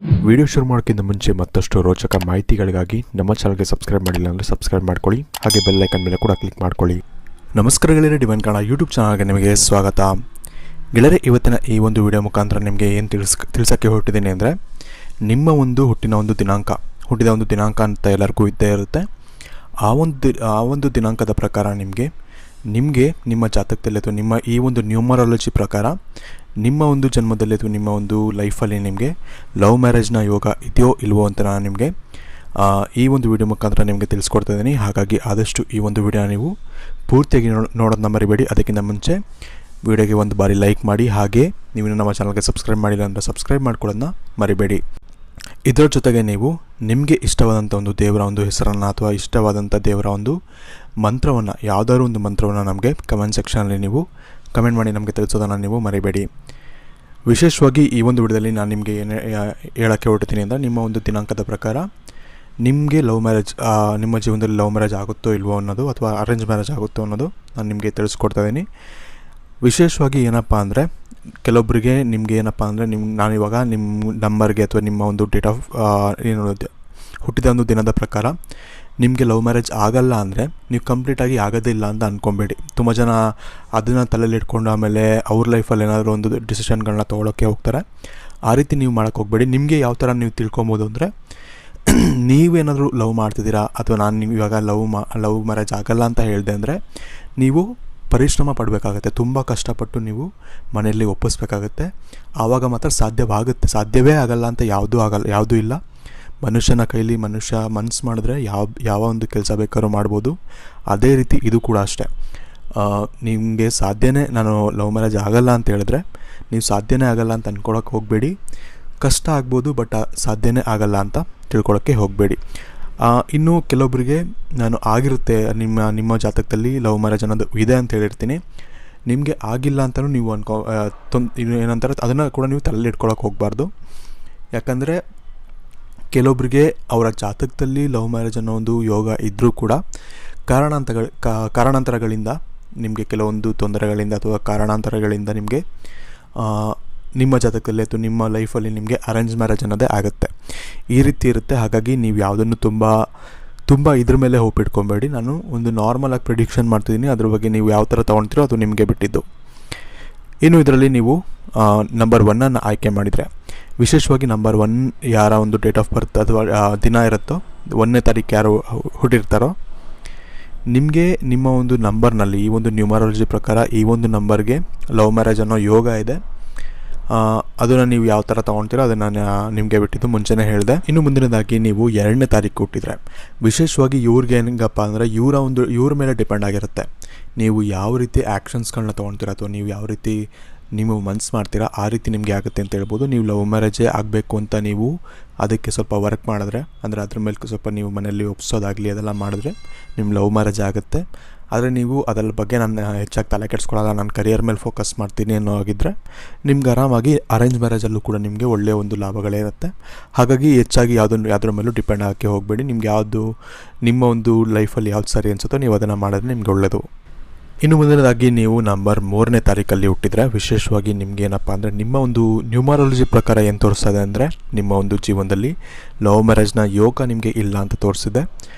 Video ಶುರು ಮಾಡೋಕ್ಕಿಂತ ಮುಂಚೆ ಮತ್ತಷ್ಟು ರೋಚಕ ಮಾಹಿತಿಗಳಿಗಾಗಿ ನಮ್ಮ ಚಾನಲ್ಗೆ ಸಬ್ಸ್ಕ್ರೈಬ್ ಮಾಡಿಲ್ಲ ಅಂದರೆ ಸಬ್ಸ್ಕ್ರೈಬ್ ಮಾಡ್ಕೊಳ್ಳಿ, ಹಾಗೆ ಬೆಲ್ ಐಕನ್ ಮೇಲೆ ಕೂಡ ಕ್ಲಿಕ್ ಮಾಡ್ಕೊಳ್ಳಿ. ನಮಸ್ಕಾರ ಗೆಳೆಯರೇ, ಡಿವೈನ್ ಕನ್ನಡ ಯೂಟ್ಯೂಬ್ ಚಾನಲ್ಗೆ ನಿಮಗೆ ಸ್ವಾಗತ. ಗೆಳೆಯರೇ, ಇವತ್ತಿನ ಈ ಒಂದು ವಿಡಿಯೋ ಮುಖಾಂತರ ನಿಮಗೆ ಏನು ತಿಳಿಸೋಕ್ಕೆ ಹೊರಟಿದ್ದೀನಿ ಅಂದರೆ, ನಿಮ್ಮ ಒಂದು ಹುಟ್ಟಿದ ಒಂದು ದಿನಾಂಕ ಅಂತ ಎಲ್ಲರಿಗೂ ಇದ್ದೇ ಇರುತ್ತೆ. ಆ ಒಂದು ದಿನಾಂಕದ ಪ್ರಕಾರ ನಿಮಗೆ ನಿಮ್ಮ ಜಾತಕದಲ್ಲಿ ಅಥವಾ ನಿಮ್ಮ ಈ ಒಂದು ನ್ಯೂಮರಾಲಜಿ ಪ್ರಕಾರ ನಿಮ್ಮ ಒಂದು ಜನ್ಮದಲ್ಲಿ ಅಥವಾ ನಿಮ್ಮ ಒಂದು ಲೈಫಲ್ಲಿ ನಿಮಗೆ ಲವ್ ಮ್ಯಾರೇಜ್ನ ಯೋಗ ಇದೆಯೋ ಇಲ್ವೋ ಅಂತ ನಾನು ನಿಮಗೆ ಈ ಒಂದು ವಿಡಿಯೋ ಮುಖಾಂತರ ನಿಮಗೆ ತಿಳಿಸ್ಕೊಡ್ತಾ ಇದ್ದೀನಿ. ಹಾಗಾಗಿ ಆದಷ್ಟು ಈ ಒಂದು ವಿಡಿಯೋನ ನೀವು ಪೂರ್ತಿಯಾಗಿ ನೋಡೋದನ್ನ ಮರಿಬೇಡಿ. ಅದಕ್ಕಿಂತ ಮುಂಚೆ ವಿಡಿಯೋಗೆ ಒಂದು ಬಾರಿ ಲೈಕ್ ಮಾಡಿ, ಹಾಗೆ ನೀವು ನಮ್ಮ ಚಾನಲ್ಗೆ ಸಬ್ಸ್ಕ್ರೈಬ್ ಮಾಡಿಲ್ಲ ಅಂದರೆ ಸಬ್ಸ್ಕ್ರೈಬ್ ಮಾಡ್ಕೊಳ್ಳೋದನ್ನ ಮರಿಬೇಡಿ. ಇದರ ಜೊತೆಗೆ ನೀವು ನಿಮಗೆ ಇಷ್ಟವಾದಂಥ ಒಂದು ದೇವರ ಒಂದು ಹೆಸರನ್ನು ಅಥವಾ ಇಷ್ಟವಾದಂಥ ದೇವರ ಒಂದು ಮಂತ್ರವನ್ನು, ಯಾವುದಾದ್ರು ಒಂದು ಮಂತ್ರವನ್ನು ನಮಗೆ ಕಮೆಂಟ್ ಸೆಕ್ಷನಲ್ಲಿ ನೀವು ಕಮೆಂಟ್ ಮಾಡಿ ನಮಗೆ ತಿಳಿಸೋದನ್ನು ನೀವು ಮರಿಬೇಡಿ. ವಿಶೇಷವಾಗಿ ಈ ಒಂದು ವಿಡಿಯೋದಲ್ಲಿ ನಾನು ನಿಮಗೆ ಏನು ಹೇಳೋಕ್ಕೆ ಹೊರಡ್ತೀನಿ ಅಂದರೆ, ನಿಮ್ಮ ಒಂದು ದಿನಾಂಕದ ಪ್ರಕಾರ ನಿಮಗೆ ಲವ್ ಮ್ಯಾರೇಜ್, ನಿಮ್ಮ ಜೀವನದಲ್ಲಿ ಲವ್ ಮ್ಯಾರೇಜ್ ಆಗುತ್ತೋ ಇಲ್ವೋ ಅನ್ನೋದು, ಅಥವಾ ಅರೇಂಜ್ ಮ್ಯಾರೇಜ್ ಆಗುತ್ತೋ ಅನ್ನೋದು ನಾನು ನಿಮಗೆ ತಿಳಿಸ್ಕೊಡ್ತಾ ಇದ್ದೀನಿ. ವಿಶೇಷವಾಗಿ ಏನಪ್ಪ ಅಂದರೆ, ಕೆಲವೊಬ್ಬರಿಗೆ ನಿಮಗೆ ಏನಪ್ಪ ಅಂದರೆ, ನಾನಿವಾಗ ನಿಮ್ಮ ನಂಬರ್ಗೆ ಅಥವಾ ನಿಮ್ಮ ಒಂದು ಡೇಟ್ ಆಫ್ ಹುಟ್ಟಿದ ಒಂದು ದಿನದ ಪ್ರಕಾರ ನಿಮಗೆ ಲವ್ ಮ್ಯಾರೇಜ್ ಆಗಲ್ಲ ಅಂದರೆ ನೀವು ಕಂಪ್ಲೀಟಾಗಿ ಆಗೋದಿಲ್ಲ ಅಂತ ಅಂದ್ಕೊಬೇಡಿ. ತುಂಬ ಜನ ಅದನ್ನು ತಲೆಯಲ್ಲಿ ಇಟ್ಕೊಂಡು ಆಮೇಲೆ ಅವ್ರ ಲೈಫಲ್ಲಿ ಏನಾದರೂ ಒಂದು ಡಿಸಿಷನ್ಗಳನ್ನ ತೊಗೊಳಕ್ಕೆ ಹೋಗ್ತಾರೆ. ಆ ರೀತಿ ನೀವು ಮಾಡೋಕ್ಕೆ ಹೋಗಬೇಡಿ. ನಿಮಗೆ ಯಾವ ಥರ ನೀವು ತಿಳ್ಕೊಬೋದು ಅಂದರೆ, ನೀವೇನಾದರೂ ಲವ್ ಮಾಡ್ತಿದ್ದೀರಾ ಅಥವಾ ನಾನು ಇವಾಗ ಲವ್ ಮ್ಯಾರೇಜ್ ಆಗಲ್ಲ ಅಂತ ಹೇಳಿದೆ ಅಂದರೆ, ನೀವು ಪರಿಶ್ರಮ ಪಡಬೇಕಾಗತ್ತೆ. ತುಂಬ ಕಷ್ಟಪಟ್ಟು ನೀವು ಮನೆಯಲ್ಲಿ ಒಪ್ಪಿಸ್ಬೇಕಾಗತ್ತೆ. ಆವಾಗ ಮಾತ್ರ ಸಾಧ್ಯವೇ ಆಗಲ್ಲ ಅಂತ ಯಾವುದೂ ಇಲ್ಲ. ಮನುಷ್ಯನ ಕೈಲಿ ಮನುಷ್ಯ ಮನಸ್ಸು ಮಾಡಿದ್ರೆ ಯಾವ ಒಂದು ಕೆಲಸ ಬೇಕಾದ್ರೂ ಮಾಡ್ಬೋದು. ಅದೇ ರೀತಿ ಇದು ಕೂಡ ಅಷ್ಟೇ. ನಿಮಗೆ ನಾನು ಲವ್ ಮ್ಯಾರೇಜ್ ಆಗಲ್ಲ ಅಂತ ಹೇಳಿದ್ರೆ, ನೀವು ಸಾಧ್ಯನೇ ಆಗಲ್ಲ ಅಂತ ಅಂದ್ಕೊಳಕ್ಕೆ ಹೋಗಬೇಡಿ. ಕಷ್ಟ ಆಗ್ಬೋದು, ಬಟ್ ಸಾಧ್ಯನೇ ಆಗಲ್ಲ ಅಂತ ತಿಳ್ಕೊಳಕ್ಕೆ ಹೋಗಬೇಡಿ. ಇನ್ನು ಕೆಲವೊಬ್ಬರಿಗೆ ನಾನು ಆಗಿರುತ್ತೆ, ನಿಮ್ಮ ಜಾತಕದಲ್ಲಿ ಲವ್ ಮ್ಯಾರೇಜ್ ಅನ್ನೋದು ಇದೆ ಅಂತ ಹೇಳಿರ್ತೀನಿ. ನಿಮಗೆ ಆಗಿಲ್ಲ ಅಂತಲೂ ನೀವು ಏನಂತಾರೆ, ಅದನ್ನು ಕೂಡ ನೀವು ತಲೆಯಲ್ಲಿ ಇಟ್ಕೊಳಕ್ಕೆ ಹೋಗಬಾರ್ದು. ಯಾಕಂದರೆ ಕೆಲವೊಬ್ಬರಿಗೆ ಅವರ ಜಾತಕದಲ್ಲಿ ಲವ್ ಮ್ಯಾರೇಜ್ ಅನ್ನೋ ಒಂದು ಯೋಗ ಇದ್ದರೂ ಕೂಡ ಕಾರಣಾಂತರಗಳಿಂದ ನಿಮಗೆ ಕೆಲವೊಂದು ತೊಂದರೆಗಳಿಂದ ಅಥವಾ ಕಾರಣಾಂತರಗಳಿಂದ ನಿಮಗೆ ನಿಮ್ಮ ಜಾತಕದಲ್ಲಿ ಅಥವಾ ನಿಮ್ಮ ಲೈಫಲ್ಲಿ ನಿಮಗೆ ಅರೇಂಜ್ ಮ್ಯಾರೇಜ್ ಅನ್ನೋದೇ ಆಗುತ್ತೆ. ಈ ರೀತಿ ಇರುತ್ತೆ. ಹಾಗಾಗಿ ನೀವು ಯಾವುದನ್ನು ತುಂಬ ಇದ್ರ ಮೇಲೆ ಹೋಪ್ ಇಟ್ಕೊಬೇಡಿ. ನಾನು ಒಂದು ನಾರ್ಮಲಾಗಿ ಪ್ರಿಡಿಕ್ಷನ್ ಮಾಡ್ತಿದ್ದೀನಿ. ಅದ್ರ ಬಗ್ಗೆ ನೀವು ಯಾವ ಥರ ತೊಗೊಳ್ತೀರೋ ಅದು ನಿಮಗೆ ಬಿಟ್ಟಿದ್ದು. ಇನ್ನು ಇದರಲ್ಲಿ ನೀವು ನಂಬರ್ 1 ಆಯ್ಕೆ ಮಾಡಿದರೆ, ವಿಶೇಷವಾಗಿ ನಂಬರ್ 1 ಯಾರ ಒಂದು ಡೇಟ್ ಆಫ್ ಬರ್ತ್ ಅಥವಾ ದಿನ ಇರುತ್ತೋ, 1ನೇ ತಾರೀಕು ಯಾರು ಹುಟ್ಟಿರ್ತಾರೋ, ನಿಮಗೆ ನಿಮ್ಮ ಒಂದು ನಂಬರ್ನಲ್ಲಿ ಈ ಒಂದು ನ್ಯೂಮರಾಲಜಿ ಪ್ರಕಾರ ಈ ಒಂದು ನಂಬರ್ಗೆ ಲವ್ ಮ್ಯಾರೇಜ್ ಅನ್ನೋ ಯೋಗ ಇದೆ. ಅದನ್ನು ನೀವು ಯಾವ ಥರ ತೊಗೊಳ್ತೀರೋ ಅದನ್ನು ನಿಮಗೆ ಬಿಟ್ಟಿದ್ದು, ಮುಂಚೆನೇ ಹೇಳಿದೆ. ಇನ್ನು ಮುಂದಿನದಾಗಿ ನೀವು 2ನೇ ತಾರೀಕು ಹುಟ್ಟಿದರೆ, ವಿಶೇಷವಾಗಿ ಇವ್ರಿಗೆ ಹೆಂಗಪ್ಪ ಅಂದರೆ, ಇವ್ರ ಮೇಲೆ ಡಿಪೆಂಡ್ ಆಗಿರುತ್ತೆ. ನೀವು ಯಾವ ರೀತಿ ಆ್ಯಕ್ಷನ್ಸ್ಗಳನ್ನ ತೊಗೊಳ್ತೀರಾ ಅಥವಾ ನೀವು ಯಾವ ರೀತಿ ನೀವು ಮನ್ಸು ಮಾಡ್ತೀರಾ, ಆ ರೀತಿ ನಿಮಗೆ ಆಗುತ್ತೆ ಅಂತ ಹೇಳ್ಬೋದು. ನೀವು ಲವ್ ಮ್ಯಾರೇಜೇ ಆಗಬೇಕು ಅಂತ ನೀವು ಅದಕ್ಕೆ ಸ್ವಲ್ಪ ವರ್ಕ್ ಮಾಡಿದ್ರೆ, ಅಂದರೆ ಅದ್ರ ಮೇಲೆ ಸ್ವಲ್ಪ ನೀವು ಮನೆಯಲ್ಲಿ ಒಪ್ಸೋದಾಗಲಿ ಅದೆಲ್ಲ ಮಾಡಿದ್ರೆ ನಿಮ್ಮ ಲವ್ ಮ್ಯಾರೇಜ್ ಆಗುತ್ತೆ. ಆದರೆ ನೀವು ಅದರ ಬಗ್ಗೆ ನಾನು ಹೆಚ್ಚಾಗಿ ತಲೆ ಕೆಡಿಸ್ಕೊಳ್ಳಲ್ಲ, ನಾನು ಕರಿಯರ್ ಮೇಲೆ ಫೋಕಸ್ ಮಾಡ್ತೀನಿ ಅನ್ನೋ ಆಗಿದ್ದರೆ ನಿಮ್ಗೆ ಆರಾಮಾಗಿ ಅರೇಂಜ್ ಮ್ಯಾರೇಜಲ್ಲೂ ಕೂಡ ನಿಮಗೆ ಒಳ್ಳೆಯ ಒಂದು ಲಾಭಗಳೇ ಇರುತ್ತೆ. ಹಾಗಾಗಿ ಹೆಚ್ಚಾಗಿ ಯಾವುದ್ರ ಮೇಲೂ ಡಿಪೆಂಡ್ ಆಗೋಕ್ಕೆ ಹೋಗಬೇಡಿ. ನಿಮ್ಗೆ ಯಾವುದು ನಿಮ್ಮ ಒಂದು ಲೈಫಲ್ಲಿ ಯಾವ್ದು ಸರಿ ಅನಿಸುತ್ತೋ ನೀವು ಅದನ್ನು ಮಾಡಿದ್ರೆ ನಿಮ್ಗೆ ಒಳ್ಳೆಯದು. ಇನ್ನು ಮುಂದಿನದಾಗಿ ನೀವು ನಂಬರ್ 3ನೇ ತಾರೀಕಲ್ಲಿ ಹುಟ್ಟಿದರೆ, ವಿಶೇಷವಾಗಿ ನಿಮ್ಗೆ ಏನಪ್ಪ ಅಂದರೆ, ನಿಮ್ಮ ಒಂದು ನ್ಯೂಮರಾಲಜಿ ಪ್ರಕಾರ ಏನು ತೋರಿಸ್ತದೆ ಅಂದರೆ, ನಿಮ್ಮ ಒಂದು ಜೀವನದಲ್ಲಿ ಲವ್ ಮ್ಯಾರೇಜ್ನ ಯೋಗ ನಿಮಗೆ ಇಲ್ಲ ಅಂತ ತೋರಿಸಿದೆ.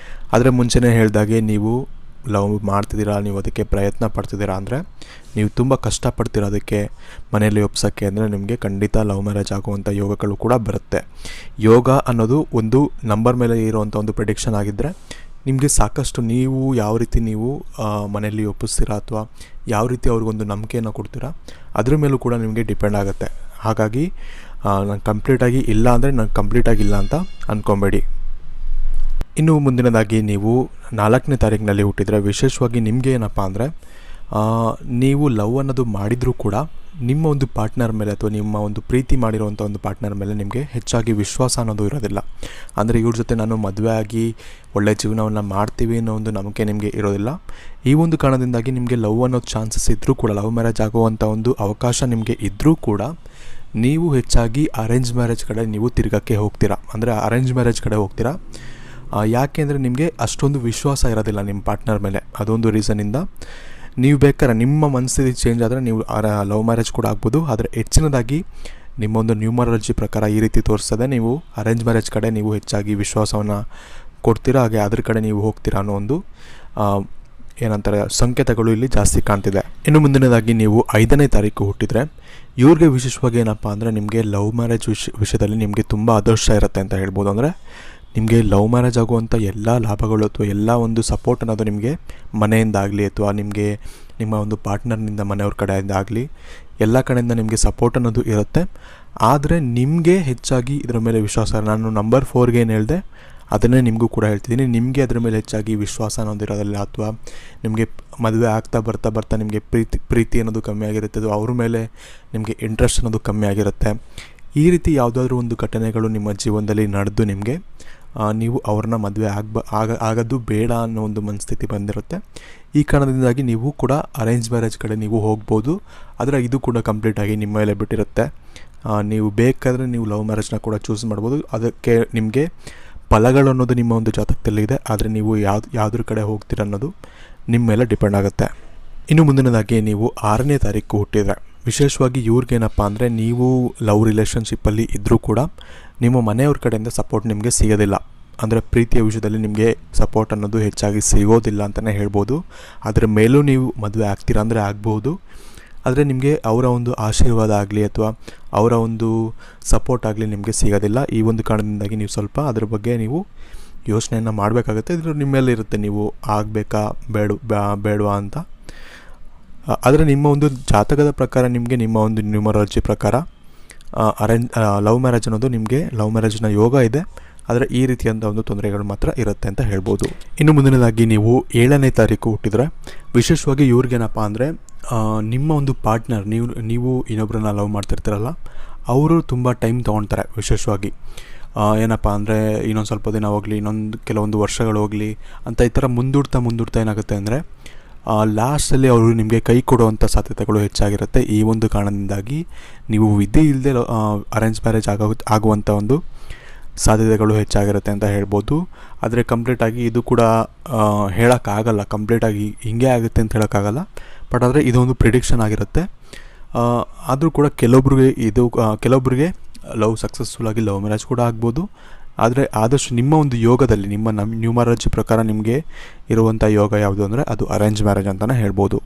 ಆದರೆ ಮುಂಚೆನೇ ಹೇಳಿದಾಗೆ ನೀವು ಲವ್ ಮಾಡ್ತಿದ್ದೀರಾ, ನೀವು ಅದಕ್ಕೆ ಪ್ರಯತ್ನ ಪಡ್ತಿದ್ದೀರಾ ಅಂದರೆ, ನೀವು ತುಂಬ ಕಷ್ಟಪಡ್ತೀರಾ ಅದಕ್ಕೆ ಮನೆಯಲ್ಲಿ ಒಪ್ಸೋಕ್ಕೆ ಅಂದರೆ, ನಿಮಗೆ ಖಂಡಿತ ಲವ್ ಮ್ಯಾರೇಜ್ ಆಗುವಂಥ ಯೋಗಗಳು ಕೂಡ ಬರುತ್ತೆ. ಯೋಗ ಅನ್ನೋದು ಒಂದು ನಂಬರ್ ಮೇಲೆ ಇರುವಂಥ ಒಂದು ಪ್ರೆಡಿಕ್ಷನ್ ಆಗಿದ್ದರೆ, ನಿಮಗೆ ಸಾಕಷ್ಟು ನೀವು ಯಾವ ರೀತಿ ನೀವು ಮನೆಯಲ್ಲಿ ಒಪ್ಪಿಸ್ತೀರಾ ಅಥವಾ ಯಾವ ರೀತಿ ಅವ್ರಿಗೊಂದು ನಂಬಿಕೆಯನ್ನು ಕೊಡ್ತೀರಾ, ಅದ್ರ ಮೇಲೂ ಕೂಡ ನಿಮಗೆ ಡಿಪೆಂಡ್ ಆಗುತ್ತೆ. ಹಾಗಾಗಿ ನಾನು ಕಂಪ್ಲೀಟಾಗಿ ಇಲ್ಲ ಅಂದರೆ ನಾನು ಕಂಪ್ಲೀಟಾಗಿ ಇಲ್ಲ ಅಂತ ಅಂದ್ಕೊಬೇಡಿ. ಇನ್ನು ಮುಂದಿನದಾಗಿ ನೀವು 4ನೇ ತಾರೀಕಿನಲ್ಲಿ ಹುಟ್ಟಿದರೆ, ವಿಶೇಷವಾಗಿ ನಿಮಗೆ ಏನಪ್ಪ ಅಂದರೆ, ನೀವು ಲವ್ ಅನ್ನೋದು ಮಾಡಿದರೂ ಕೂಡ ನಿಮ್ಮ ಒಂದು ಪಾರ್ಟ್ನರ್ ಮೇಲೆ ಅಥವಾ ನಿಮ್ಮ ಒಂದು ಪ್ರೀತಿ ಮಾಡಿರುವಂಥ ಒಂದು ಪಾರ್ಟ್ನರ್ ಮೇಲೆ ನಿಮಗೆ ಹೆಚ್ಚಾಗಿ ವಿಶ್ವಾಸ ಅನ್ನೋದು ಇರೋದಿಲ್ಲ. ಅಂದರೆ ಇವ್ರ ಜೊತೆ ನಾನು ಮದುವೆ ಆಗಿ ಒಳ್ಳೆಯ ಜೀವನವನ್ನು ಮಾಡ್ತೀವಿ ಅನ್ನೋ ಒಂದು ನಂಬಿಕೆ ನಿಮಗೆ ಇರೋದಿಲ್ಲ. ಈ ಒಂದು ಕಾರಣದಿಂದಾಗಿ ನಿಮಗೆ ಲವ್ ಅನ್ನೋ ಚಾನ್ಸಸ್ ಇದ್ದರೂ ಕೂಡ, ಲವ್ ಮ್ಯಾರೇಜ್ ಆಗುವಂಥ ಒಂದು ಅವಕಾಶ ನಿಮಗೆ ಇದ್ದರೂ ಕೂಡ, ನೀವು ಹೆಚ್ಚಾಗಿ ಅರೇಂಜ್ ಮ್ಯಾರೇಜ್ ಕಡೆ ನೀವು ತಿರುಗಕ್ಕೆ ಹೋಗ್ತೀರಾ. ಅಂದರೆ ಅರೇಂಜ್ ಮ್ಯಾರೇಜ್ ಕಡೆ ಹೋಗ್ತೀರಾ. ಯಾಕೆ ಅಂದರೆ ನಿಮಗೆ ಅಷ್ಟೊಂದು ವಿಶ್ವಾಸ ಇರೋದಿಲ್ಲ ನಿಮ್ಮ ಪಾರ್ಟ್ನರ್ ಮೇಲೆ. ಅದೊಂದು ರೀಸನಿಂದ ನೀವು ಬೇಕಾದ್ರೆ ನಿಮ್ಮ ಮನಸ್ಥಿತಿ ಚೇಂಜ್ ಆದರೆ ನೀವು ಲವ್ ಮ್ಯಾರೇಜ್ ಕೂಡ ಆಗ್ಬೋದು. ಆದರೆ ಹೆಚ್ಚಿನದಾಗಿ ನಿಮ್ಮ ಒಂದು ನ್ಯೂಮರಾಲಜಿ ಪ್ರಕಾರ ಈ ರೀತಿ ತೋರಿಸ್ತದೆ. ನೀವು ಅರೇಂಜ್ ಮ್ಯಾರೇಜ್ ಕಡೆ ನೀವು ಹೆಚ್ಚಾಗಿ ವಿಶ್ವಾಸವನ್ನು ಕೊಡ್ತೀರಾ, ಹಾಗೆ ಅದ್ರ ಕಡೆ ನೀವು ಹೋಗ್ತೀರಾ ಅನ್ನೋ ಒಂದು ಏನಂತಾರೆ ಸಂಕೇತಗಳು ಇಲ್ಲಿ ಜಾಸ್ತಿ ಕಾಣ್ತಿದೆ. ಇನ್ನು ಮುಂದಿನದಾಗಿ ನೀವು 5ನೇ ತಾರೀಕು ಹುಟ್ಟಿದರೆ ಇವ್ರಿಗೆ ವಿಶೇಷವಾಗಿ ಏನಪ್ಪ ಅಂದರೆ ನಿಮಗೆ ಲವ್ ಮ್ಯಾರೇಜ್ ವಿಷಯದಲ್ಲಿ ನಿಮಗೆ ತುಂಬ ಅದೃಷ್ಟ ಇರುತ್ತೆ ಅಂತ ಹೇಳ್ಬೋದು. ಅಂದರೆ ನಿಮಗೆ ಲವ್ ಮ್ಯಾರೇಜ್ ಆಗುವಂಥ ಎಲ್ಲ ಲಾಭಗಳು ಅಥವಾ ಎಲ್ಲ ಒಂದು ಸಪೋರ್ಟ್ ಅನ್ನೋದು ನಿಮಗೆ ಮನೆಯಿಂದಾಗಲಿ ಅಥವಾ ನಿಮಗೆ ನಿಮ್ಮ ಒಂದು ಪಾರ್ಟ್ನರ್ನಿಂದ ಮನೆಯವ್ರ ಕಡೆಯಿಂದ ಆಗಲಿ ಎಲ್ಲ ಕಡೆಯಿಂದ ನಿಮಗೆ ಸಪೋರ್ಟ್ ಅನ್ನೋದು ಇರುತ್ತೆ. ಆದರೆ ನಿಮಗೆ ಹೆಚ್ಚಾಗಿ ಇದರ ಮೇಲೆ ವಿಶ್ವಾಸ, ನಾನು ನಂಬರ್ 4ಗೆ ಏನು ಹೇಳಿದೆ ಅದನ್ನೇ ನಿಮಗೂ ಕೂಡ ಹೇಳ್ತಿದ್ದೀನಿ, ನಿಮಗೆ ಅದರ ಮೇಲೆ ಹೆಚ್ಚಾಗಿ ವಿಶ್ವಾಸ ಅನ್ನೋದು ಇರೋದಿಲ್ಲ, ಅಥವಾ ನಿಮಗೆ ಮದುವೆ ಆಗ್ತಾ ಬರ್ತಾ ನಿಮಗೆ ಪ್ರೀತಿ ಅನ್ನೋದು ಕಮ್ಮಿ ಆಗಿರುತ್ತೆ, ಅದು ಅವ್ರ ಮೇಲೆ ನಿಮಗೆ ಇಂಟ್ರೆಸ್ಟ್ ಅನ್ನೋದು ಕಮ್ಮಿ ಆಗಿರುತ್ತೆ. ಈ ರೀತಿ ಯಾವುದಾದ್ರೂ ಒಂದು ಘಟನೆಗಳು ನಿಮ್ಮ ಜೀವನದಲ್ಲಿ ನಡೆದು ನಿಮಗೆ ನೀವು ಅವ್ರನ್ನ ಮದುವೆ ಆಗೋದು ಬೇಡ ಅನ್ನೋ ಒಂದು ಮನಸ್ಥಿತಿ ಬಂದಿರುತ್ತೆ. ಈ ಕಾರಣದಿಂದಾಗಿ ನೀವು ಕೂಡ ಅರೇಂಜ್ ಮ್ಯಾರೇಜ್ ಕಡೆ ನೀವು ಹೋಗ್ಬೋದು. ಆದರೆ ಇದು ಕೂಡ ಕಂಪ್ಲೀಟಾಗಿ ನಿಮ್ಮ ಮೇಲೆ ಬಿಟ್ಟಿರುತ್ತೆ. ನೀವು ಬೇಕಾದರೆ ನೀವು ಲವ್ ಮ್ಯಾರೇಜ್ನ ಕೂಡ ಚೂಸ್ ಮಾಡ್ಬೋದು. ಅದಕ್ಕೆ ನಿಮಗೆ ಫಲಗಳು ಅನ್ನೋದು ನಿಮ್ಮ ಒಂದು ಜಾತಕದಲ್ಲಿದೆ, ಆದರೆ ನೀವು ಯಾವುದ್ರ ಕಡೆ ಹೋಗ್ತೀರ ಅನ್ನೋದು ನಿಮ್ಮ ಮೇಲೆ ಡಿಪೆಂಡ್ ಆಗುತ್ತೆ. ಇನ್ನು ಮುಂದಿನದಾಗಿ ನೀವು 6ನೇ ತಾರೀಕು ಹುಟ್ಟಿದರೆ ವಿಶೇಷವಾಗಿ ಇವ್ರಿಗೇನಪ್ಪ ಅಂದರೆ ನೀವು ಲವ್ ರಿಲೇಷನ್ಶಿಪ್ಪಲ್ಲಿ ಇದ್ದರೂ ಕೂಡ ನಿಮ್ಮ ಮನೆಯವ್ರ ಕಡೆಯಿಂದ ಸಪೋರ್ಟ್ ನಿಮಗೆ ಸಿಗೋದಿಲ್ಲ. ಅಂದರೆ ಪ್ರೀತಿಯ ವಿಷಯದಲ್ಲಿ ನಿಮಗೆ ಸಪೋರ್ಟ್ ಅನ್ನೋದು ಹೆಚ್ಚಾಗಿ ಸಿಗೋದಿಲ್ಲ ಅಂತಲೇ ಹೇಳ್ಬೋದು. ಅದರ ಮೇಲೂ ನೀವು ಮದುವೆ ಆಗ್ತೀರಾ ಅಂದರೆ ಆಗ್ಬೋದು, ಆದರೆ ನಿಮಗೆ ಅವರ ಒಂದು ಆಶೀರ್ವಾದ ಆಗಲಿ ಅಥವಾ ಅವರ ಒಂದು ಸಪೋರ್ಟ್ ಆಗಲಿ ನಿಮಗೆ ಸಿಗೋದಿಲ್ಲ. ಈ ಒಂದು ಕಾರಣದಿಂದಾಗಿ ನೀವು ಸ್ವಲ್ಪ ಅದ್ರ ಬಗ್ಗೆ ನೀವು ಯೋಚನೆಯನ್ನು ಮಾಡಬೇಕಾಗುತ್ತೆ. ಇದು ನಿಮ್ಮ ಮೇಲೆ ಇರುತ್ತೆ, ನೀವು ಆಗಬೇಕಾ ಬೇಡವಾ ಅಂತ. ಆದರೆ ನಿಮ್ಮ ಒಂದು ಜಾತಕದ ಪ್ರಕಾರ ನಿಮಗೆ ನಿಮ್ಮ ಒಂದು ನ್ಯೂಮರಾಲಜಿ ಪ್ರಕಾರ ಲವ್ ಮ್ಯಾರೇಜ್ ಅನ್ನೋದು ನಿಮಗೆ ಲವ್ ಮ್ಯಾರೇಜ್ನ ಯೋಗ ಇದೆ, ಆದರೆ ಈ ರೀತಿಯಾದ ಒಂದು ತೊಂದರೆಗಳು ಮಾತ್ರ ಇರುತ್ತೆ ಅಂತ ಹೇಳ್ಬೋದು. ಇನ್ನು ಮುಂದಿನದಾಗಿ ನೀವು 7ನೇ ತಾರೀಕು ಹುಟ್ಟಿದರೆ ವಿಶೇಷವಾಗಿ ಇವ್ರಿಗೇನಪ್ಪ ಅಂದರೆ ನಿಮ್ಮ ಒಂದು ಪಾರ್ಟ್ನರ್, ನೀವು ಇನ್ನೊಬ್ಬರನ್ನ ಲವ್ ಮಾಡ್ತಿರ್ತೀರಲ್ಲ, ಅವರು ತುಂಬ ಟೈಮ್ ತೊಗೊಳ್ತಾರೆ. ವಿಶೇಷವಾಗಿ ಏನಪ್ಪ ಅಂದರೆ ಇನ್ನೊಂದು ಸ್ವಲ್ಪ ದಿನ ಹೋಗಲಿ, ಕೆಲವೊಂದು ವರ್ಷಗಳು ಹೋಗಲಿ ಅಂತ ಈ ಥರ ಮುಂದೂಡ್ತಾ ಏನಾಗುತ್ತೆ ಅಂದರೆ ಲಾಸ್ಟಲ್ಲಿ ಅವರು ನಿಮಗೆ ಕೈ ಕೊಡುವಂಥ ಸಾಧ್ಯತೆಗಳು ಹೆಚ್ಚಾಗಿರುತ್ತೆ. ಈ ಒಂದು ಕಾರಣದಿಂದಾಗಿ ನೀವು ವಿಧಿ ಇಲ್ಲದೆ ಅರೇಂಜ್ ಮ್ಯಾರೇಜ್ ಆಗುವಂಥ ಒಂದು ಸಾಧ್ಯತೆಗಳು ಹೆಚ್ಚಾಗಿರುತ್ತೆ ಅಂತ ಹೇಳ್ಬೋದು. ಆದರೆ ಕಂಪ್ಲೀಟಾಗಿ ಇದು ಕೂಡ ಹೇಳೋಕ್ಕಾಗಲ್ಲ, ಕಂಪ್ಲೀಟಾಗಿ ಹಿಂಗೆ ಆಗುತ್ತೆ ಅಂತ ಹೇಳೋಕ್ಕಾಗಲ್ಲ. ಬಟ್ ಆದರೆ ಇದೊಂದು ಪ್ರಿಡಿಕ್ಷನ್ ಆಗಿರುತ್ತೆ. ಆದರೂ ಕೂಡ ಕೆಲವೊಬ್ಬರಿಗೆ ಲವ್ ಸಕ್ಸಸ್ಫುಲ್ಲಾಗಿ ಲವ್ ಮ್ಯಾರೇಜ್ ಕೂಡ ಆಗ್ಬೋದು. ಆದರೆ ಆದಷ್ಟು ನಿಮ್ಮ ಒಂದು ಯೋಗದಲ್ಲಿ ನಿಮ್ಮ ನ್ಯೂಮರಾಲಜಿ ಪ್ರಕಾರ ನಿಮಗೆ ಇರುವಂಥ ಯೋಗ ಯಾವುದು ಅಂದರೆ ಅದು ಅರೇಂಜ್ ಮ್ಯಾರೇಜ್ ಅಂತಲೇ ಹೇಳ್ಬೋದು.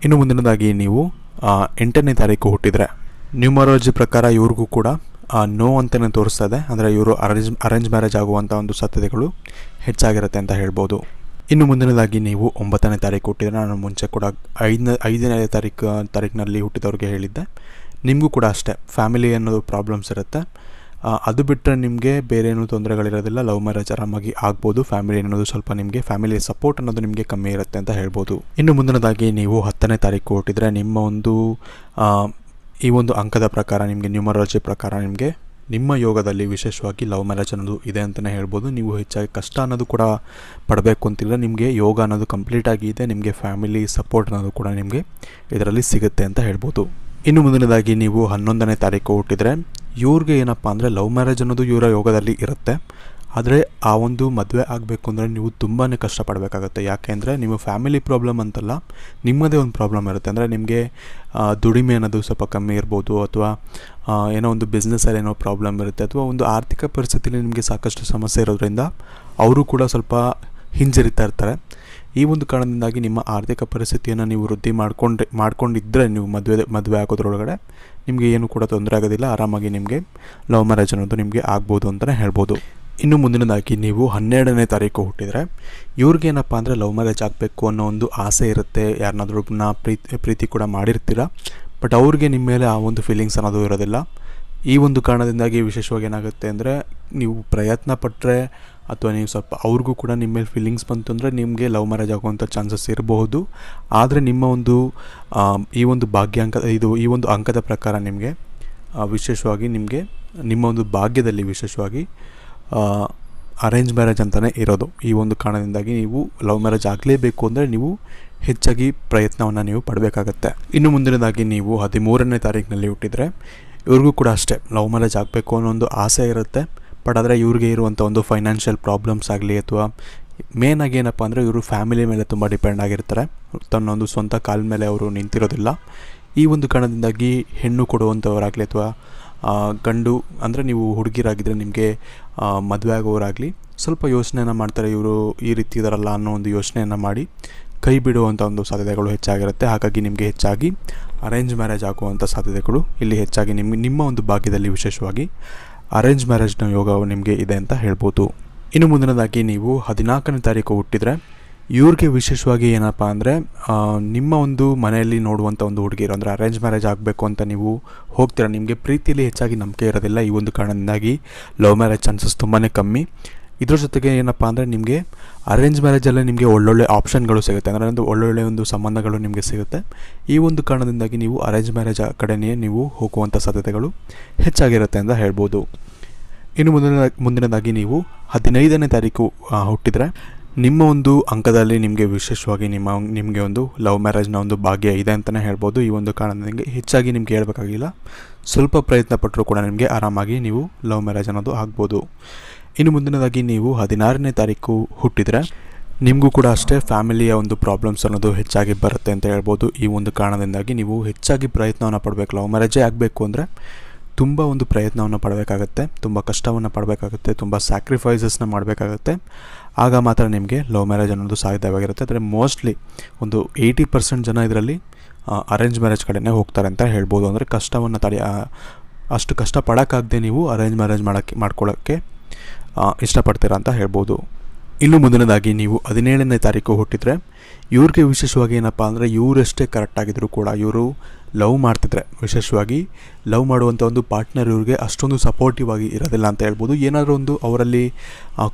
ಇನ್ನು ಮುಂದಿನದಾಗಿ ನೀವು 8ನೇ ತಾರೀಕು ಹುಟ್ಟಿದರೆ ನ್ಯೂಮರಾಲಜಿ ಪ್ರಕಾರ ಇವ್ರಿಗೂ ಕೂಡ ನೋ ಅಂತಲೇ ತೋರಿಸ್ತದೆ. ಅಂದರೆ ಇವರು ಅರೇಂಜ್ ಮ್ಯಾರೇಜ್ ಆಗುವಂಥ ಒಂದು ಸಾಧ್ಯತೆಗಳು ಹೆಚ್ಚಾಗಿರುತ್ತೆ ಅಂತ ಹೇಳ್ಬೋದು. ಇನ್ನು ಮುಂದಿನದಾಗಿ ನೀವು 9ನೇ ತಾರೀಕು ಹುಟ್ಟಿದರೆ, ನಾನು ಮುಂಚೆ ಕೂಡ 5ನೇ ತಾರೀಕಿನಲ್ಲಿ ಹುಟ್ಟಿದವ್ರಿಗೆ ಹೇಳಿದ್ದೆ, ನಿಮಗೂ ಕೂಡ ಅಷ್ಟೇ ಫ್ಯಾಮಿಲಿ ಅನ್ನೋದು ಪ್ರಾಬ್ಲಮ್ಸ್ ಇರುತ್ತೆ. ಅದು ಬಿಟ್ಟರೆ ನಿಮಗೆ ಬೇರೆ ಏನೂ ತೊಂದರೆಗಳಿರೋದಿಲ್ಲ, ಲವ್ ಮ್ಯಾರೇಜ್ ಆರಾಮಾಗಿ ಆಗ್ಬೋದು. ಫ್ಯಾಮಿಲಿ ಅನ್ನೋದು ಸ್ವಲ್ಪ ನಿಮಗೆ ಫ್ಯಾಮಿಲಿ ಸಪೋರ್ಟ್ ಅನ್ನೋದು ನಿಮಗೆ ಕಮ್ಮಿ ಇರುತ್ತೆ ಅಂತ ಹೇಳ್ಬೋದು. ಇನ್ನು ಮುಂದಿನದಾಗಿ ನೀವು 10ನೇ ತಾರೀಕು ಹುಟ್ಟಿದರೆ ನಿಮ್ಮ ಒಂದು ಈ ಒಂದು ಅಂಕದ ಪ್ರಕಾರ ನಿಮಗೆ ನ್ಯೂಮರಾಲಜಿ ಪ್ರಕಾರ ನಿಮಗೆ ನಿಮ್ಮ ಯೋಗದಲ್ಲಿ ವಿಶೇಷವಾಗಿ ಲವ್ ಮ್ಯಾರೇಜ್ ಅನ್ನೋದು ಇದೆ ಅಂತಲೇ ಹೇಳ್ಬೋದು. ನೀವು ಹೆಚ್ಚಾಗಿ ಕಷ್ಟ ಅನ್ನೋದು ಕೂಡ ಪಡಬೇಕು ಅಂತಿಲ್ಲ, ನಿಮಗೆ ಯೋಗ ಅನ್ನೋದು ಕಂಪ್ಲೀಟಾಗಿ ಇದೆ. ನಿಮಗೆ ಫ್ಯಾಮಿಲಿ ಸಪೋರ್ಟ್ ಅನ್ನೋದು ಕೂಡ ನಿಮಗೆ ಇದರಲ್ಲಿ ಸಿಗುತ್ತೆ ಅಂತ ಹೇಳ್ಬೋದು. ಇನ್ನು ಮುಂದಿನದಾಗಿ ನೀವು 11ನೇ ತಾರೀಕು ಹುಟ್ಟಿದರೆ ಇವ್ರಿಗೆ ಏನಪ್ಪ ಅಂದರೆ ಲವ್ ಮ್ಯಾರೇಜ್ ಅನ್ನೋದು ಇವರ ಯೋಗದಲ್ಲಿ ಇರುತ್ತೆ. ಆದರೆ ಆ ಒಂದು ಮದುವೆ ಆಗಬೇಕು ಅಂದರೆ ನೀವು ತುಂಬಾ ಕಷ್ಟಪಡಬೇಕಾಗತ್ತೆ. ಯಾಕೆ ಅಂದರೆ ನಿಮ್ಮ ಫ್ಯಾಮಿಲಿ ಪ್ರಾಬ್ಲಮ್ ಅಂತಲ್ಲ, ನಿಮ್ಮದೇ ಒಂದು ಪ್ರಾಬ್ಲಮ್ ಇರುತ್ತೆ. ಅಂದರೆ ನಿಮಗೆ ದುಡಿಮೆ ಅನ್ನೋದು ಸ್ವಲ್ಪ ಕಮ್ಮಿ ಇರ್ಬೋದು, ಅಥವಾ ಏನೋ ಒಂದು ಬಿಸ್ನೆಸ್ಸಲ್ಲಿ ಏನೋ ಪ್ರಾಬ್ಲಮ್ ಇರುತ್ತೆ, ಅಥವಾ ಒಂದು ಆರ್ಥಿಕ ಪರಿಸ್ಥಿತಿಯಲ್ಲಿ ನಿಮಗೆ ಸಾಕಷ್ಟು ಸಮಸ್ಯೆ ಇರೋದ್ರಿಂದ ಅವರು ಕೂಡ ಸ್ವಲ್ಪ ಹಿಂಜರಿತಾ ಇರ್ತಾರೆ. ಈ ಒಂದು ಕಾರಣದಿಂದಾಗಿ ನಿಮ್ಮ ಆರ್ಥಿಕ ಪರಿಸ್ಥಿತಿಯನ್ನು ನೀವು ವೃದ್ಧಿ ಮಾಡ್ಕೊಂಡಿದ್ದರೆ ನೀವು ಮದುವೆ ಆಗೋದ್ರೊಳಗಡೆ ನಿಮಗೆ ಏನು ಕೂಡ ತೊಂದರೆ ಆಗೋದಿಲ್ಲ, ಆರಾಮಾಗಿ ನಿಮಗೆ ಲವ್ ಮ್ಯಾರೇಜ್ ಅನ್ನೋದು ನಿಮಗೆ ಆಗ್ಬೋದು ಅಂತಲೇ ಹೇಳ್ಬೋದು. ಇನ್ನು ಮುಂದಿನದಾಗಿ ನೀವು 12ನೇ ತಾರೀಕು ಹುಟ್ಟಿದರೆ ಇವ್ರಿಗೇನಪ್ಪ ಅಂದರೆ ಲವ್ ಮ್ಯಾರೇಜ್ ಆಗಬೇಕು ಅನ್ನೋ ಒಂದು ಆಸೆ ಇರುತ್ತೆ. ಯಾರನ್ನಾದ್ರೂ ಪ್ರೀತಿ ಕೂಡ ಮಾಡಿರ್ತೀರ, ಬಟ್ ಅವ್ರಿಗೆ ನಿಮ್ಮ ಮೇಲೆ ಆ ಒಂದು ಫೀಲಿಂಗ್ಸ್ ಅನ್ನೋದು ಇರೋದಿಲ್ಲ. ಈ ಒಂದು ಕಾರಣದಿಂದಾಗಿ ವಿಶೇಷವಾಗಿ ಏನಾಗುತ್ತೆ ಅಂದರೆ ನೀವು ಪ್ರಯತ್ನ ಪಟ್ಟರೆ ಅಥವಾ ನೀವು ಸ್ವಲ್ಪ ಅವ್ರಿಗೂ ಕೂಡ ನಿಮ್ಮ ಮೇಲೆ ಫೀಲಿಂಗ್ಸ್ ಬಂತು ಅಂದರೆ ನಿಮಗೆ ಲವ್ ಮ್ಯಾರೇಜ್ ಆಗುವಂಥ ಚಾನ್ಸಸ್ ಇರಬಹುದು. ಆದರೆ ನಿಮ್ಮ ಒಂದು ಈ ಒಂದು ಅಂಕದ ಪ್ರಕಾರ ನಿಮಗೆ ವಿಶೇಷವಾಗಿ ನಿಮ್ಮ ಒಂದು ಭಾಗ್ಯದಲ್ಲಿ ವಿಶೇಷವಾಗಿ ಅರೇಂಜ್ ಮ್ಯಾರೇಜ್ ಅಂತಲೇ ಇರೋದು. ಈ ಒಂದು ಕಾರಣದಿಂದಾಗಿ ನೀವು ಲವ್ ಮ್ಯಾರೇಜ್ ಆಗಲೇಬೇಕು ಅಂದರೆ ನೀವು ಹೆಚ್ಚಾಗಿ ಪ್ರಯತ್ನವನ್ನು ನೀವು ಪಡಬೇಕಾಗತ್ತೆ. ಇನ್ನು ಮುಂದಿನದಾಗಿ ನೀವು 13ನೇ ತಾರೀಕಿನಲ್ಲಿ ಹುಟ್ಟಿದರೆ ಇವ್ರಿಗೂ ಕೂಡ ಅಷ್ಟೇ ಲವ್ ಮ್ಯಾರೇಜ್ ಆಗಬೇಕು ಅನ್ನೋ ಒಂದು ಆಸೆ ಇರುತ್ತೆ. ಬಟ್ ಆದರೆ ಇವ್ರಿಗೆ ಇರುವಂಥ ಒಂದು ಫೈನಾನ್ಷಿಯಲ್ ಪ್ರಾಬ್ಲಮ್ಸ್ ಆಗಲಿ ಅಥವಾ ಮೇನಾಗಿ ಏನಪ್ಪ ಅಂದರೆ ಇವರು ಫ್ಯಾಮಿಲಿ ಮೇಲೆ ತುಂಬ ಡಿಪೆಂಡ್ ಆಗಿರ್ತಾರೆ, ತನ್ನೊಂದು ಸ್ವಂತ ಕಾಲ ಮೇಲೆ ಅವರು ನಿಂತಿರೋದಿಲ್ಲ. ಈ ಒಂದು ಕಾರಣದಿಂದಾಗಿ ಹೆಣ್ಣು ಕೊಡುವಂಥವರಾಗಲಿ ಅಥವಾ ಗಂಡು ಅಂದರೆ ನೀವು ಹುಡುಗಿರಾಗಿದ್ದರೆ ನಿಮಗೆ ಮದುವೆ ಆಗೋರಾಗಲಿ ಸ್ವಲ್ಪ ಯೋಚನೆಯನ್ನು ಮಾಡ್ತಾರೆ, ಇವರು ಈ ರೀತಿ ಇದಾರಲ್ಲ ಅನ್ನೋ ಒಂದು ಯೋಚನೆಯನ್ನು ಮಾಡಿ ಕೈ ಬಿಡುವಂಥ ಒಂದು ಸಾಧ್ಯತೆಗಳು ಹೆಚ್ಚಾಗಿರುತ್ತೆ. ಹಾಗಾಗಿ ನಿಮಗೆ ಹೆಚ್ಚಾಗಿ ಅರೇಂಜ್ ಮ್ಯಾರೇಜ್ ಆಗುವಂಥ ಸಾಧ್ಯತೆಗಳು ಇಲ್ಲಿ ಹೆಚ್ಚಾಗಿ ನಿಮ್ಮ ಒಂದು ಭಾಗ್ಯದಲ್ಲಿ ವಿಶೇಷವಾಗಿ ಅರೇಂಜ್ ಮ್ಯಾರೇಜ್ನ ಯೋಗವು ನಿಮಗೆ ಇದೆ ಅಂತ ಹೇಳ್ಬೋದು. ಇನ್ನು ಮುಂದಿನದಾಗಿ ನೀವು 14ನೇ ತಾರೀಕು ಹುಟ್ಟಿದರೆ ಇವ್ರಿಗೆ ವಿಶೇಷವಾಗಿ ಏನಪ್ಪ ಅಂದರೆ ನಿಮ್ಮ ಒಂದು ಮನೆಯಲ್ಲಿ ನೋಡುವಂಥ ಒಂದು ಹುಡುಗಿರು ಅಂದರೆ ಅರೇಂಜ್ ಮ್ಯಾರೇಜ್ ಆಗಬೇಕು ಅಂತ ನೀವು ಹೋಗ್ತೀರ, ನಿಮಗೆ ಪ್ರೀತಿಯಲ್ಲಿ ಹೆಚ್ಚಾಗಿ ನಂಬಿಕೆ ಇರೋದಿಲ್ಲ. ಈ ಒಂದು ಕಾರಣದಿಂದಾಗಿ ಲವ್ ಮ್ಯಾರೇಜ್ ಚಾನ್ಸಸ್ ತುಂಬಾ ಕಮ್ಮಿ. ಇದ್ರ ಜೊತೆಗೆ ಏನಪ್ಪ ಅಂದರೆ ನಿಮಗೆ ಅರೇಂಜ್ ಮ್ಯಾರೇಜಲ್ಲೇ ನಿಮಗೆ ಒಳ್ಳೊಳ್ಳೆ ಆಪ್ಷನ್ಗಳು ಸಿಗುತ್ತೆ, ಅಂದರೆ ಒಂದು ಒಳ್ಳೊಳ್ಳೆ ಒಂದು ಸಂಬಂಧಗಳು ನಿಮಗೆ ಸಿಗುತ್ತೆ. ಈ ಒಂದು ಕಾರಣದಿಂದಾಗಿ ನೀವು ಅರೇಂಜ್ ಮ್ಯಾರೇಜ್ ಕಡೆಯೇ ನೀವು ಹೋಗುವಂಥ ಸಾಧ್ಯತೆಗಳು ಹೆಚ್ಚಾಗಿರುತ್ತೆ ಅಂತ ಹೇಳ್ಬೋದು. ಇನ್ನು ಮುಂದಿನದಾಗಿ ನೀವು 15ನೇ ತಾರೀಕು ಹುಟ್ಟಿದರೆ ನಿಮ್ಮ ಒಂದು ಅಂಕದಲ್ಲಿ ನಿಮಗೆ ವಿಶೇಷವಾಗಿ ನಿಮಗೆ ಒಂದು ಲವ್ ಮ್ಯಾರೇಜ್ನ ಒಂದು ಭಾಗ್ಯ ಇದೆ ಅಂತಲೇ ಹೇಳ್ಬೋದು. ಈ ಒಂದು ಕಾರಣದಿಂದ ಹೆಚ್ಚಾಗಿ ನಿಮಗೆ ಹೇಳಬೇಕಾಗಿಲ್ಲ, ಸ್ವಲ್ಪ ಪ್ರಯತ್ನ ಪಟ್ಟರೂ ಕೂಡ ನಿಮಗೆ ಆರಾಮಾಗಿ ನೀವು ಲವ್ ಮ್ಯಾರೇಜ್ ಅನ್ನೋದು ಆಗ್ಬೋದು. ಇನ್ನು ಮುಂದಿನದಾಗಿ ನೀವು 16ನೇ ತಾರೀಕು ಹುಟ್ಟಿದರೆ ನಿಮಗೂ ಕೂಡ ಅಷ್ಟೇ ಫ್ಯಾಮಿಲಿಯ ಒಂದು ಪ್ರಾಬ್ಲಮ್ಸ್ ಅನ್ನೋದು ಹೆಚ್ಚಾಗಿ ಬರುತ್ತೆ ಅಂತ ಹೇಳ್ಬೋದು. ಈ ಒಂದು ಕಾರಣದಿಂದಾಗಿ ನೀವು ಹೆಚ್ಚಾಗಿ ಪ್ರಯತ್ನವನ್ನು ಪಡಬೇಕು. ಲವ್ ಮ್ಯಾರೇಜೇ ಆಗಬೇಕು ಅಂದರೆ ತುಂಬ ಒಂದು ಪ್ರಯತ್ನವನ್ನು ಪಡಬೇಕಾಗತ್ತೆ, ತುಂಬ ಕಷ್ಟವನ್ನು ಪಡಬೇಕಾಗುತ್ತೆ, ತುಂಬ ಸ್ಯಾಕ್ರಿಫೈಸಸ್ನ ಮಾಡಬೇಕಾಗತ್ತೆ. ಆಗ ಮಾತ್ರ ನಿಮಗೆ ಲವ್ ಮ್ಯಾರೇಜ್ ಅನ್ನೋದು ಸಾಧ್ಯವಾಗಿರುತ್ತೆ. ಆದರೆ ಮೋಸ್ಟ್ಲಿ ಒಂದು 80% ಜನ ಇದರಲ್ಲಿ ಅರೇಂಜ್ ಮ್ಯಾರೇಜ್ ಕಡೆನೇ ಹೋಗ್ತಾರೆ ಅಂತ ಹೇಳ್ಬೋದು. ಅಂದರೆ ಕಷ್ಟವನ್ನು ಅಷ್ಟು ಕಷ್ಟ ಪಡೋಕ್ಕಾಗದೆ ನೀವು ಅರೇಂಜ್ ಮ್ಯಾರೇಜ್ ಮಾಡ್ಕೊಳ್ಳೋಕ್ಕೆ ಇಷ್ಟಪಡ್ತೀರಾ ಅಂತ ಹೇಳ್ಬೋದು. ಇನ್ನು ಮುಂದಿನದಾಗಿ ನೀವು 17ನೇ ತಾರೀಕು ಹುಟ್ಟಿದರೆ ಇವ್ರಿಗೆ ವಿಶೇಷವಾಗಿ ಏನಪ್ಪ ಅಂದರೆ ಇವರಷ್ಟೇ ಕರೆಕ್ಟಾಗಿದ್ದರೂ ಕೂಡ ಇವರು ಲವ್ ಮಾಡ್ತಿದ್ರೆ ವಿಶೇಷವಾಗಿ ಲವ್ ಮಾಡುವಂಥ ಒಂದು ಪಾರ್ಟ್ನರ್ ಇವ್ರಿಗೆ ಅಷ್ಟೊಂದು ಸಪೋರ್ಟಿವ್ ಆಗಿ ಇರೋದಿಲ್ಲ ಅಂತ ಹೇಳ್ಬೋದು. ಏನಾದರೂ ಒಂದು ಅವರಲ್ಲಿ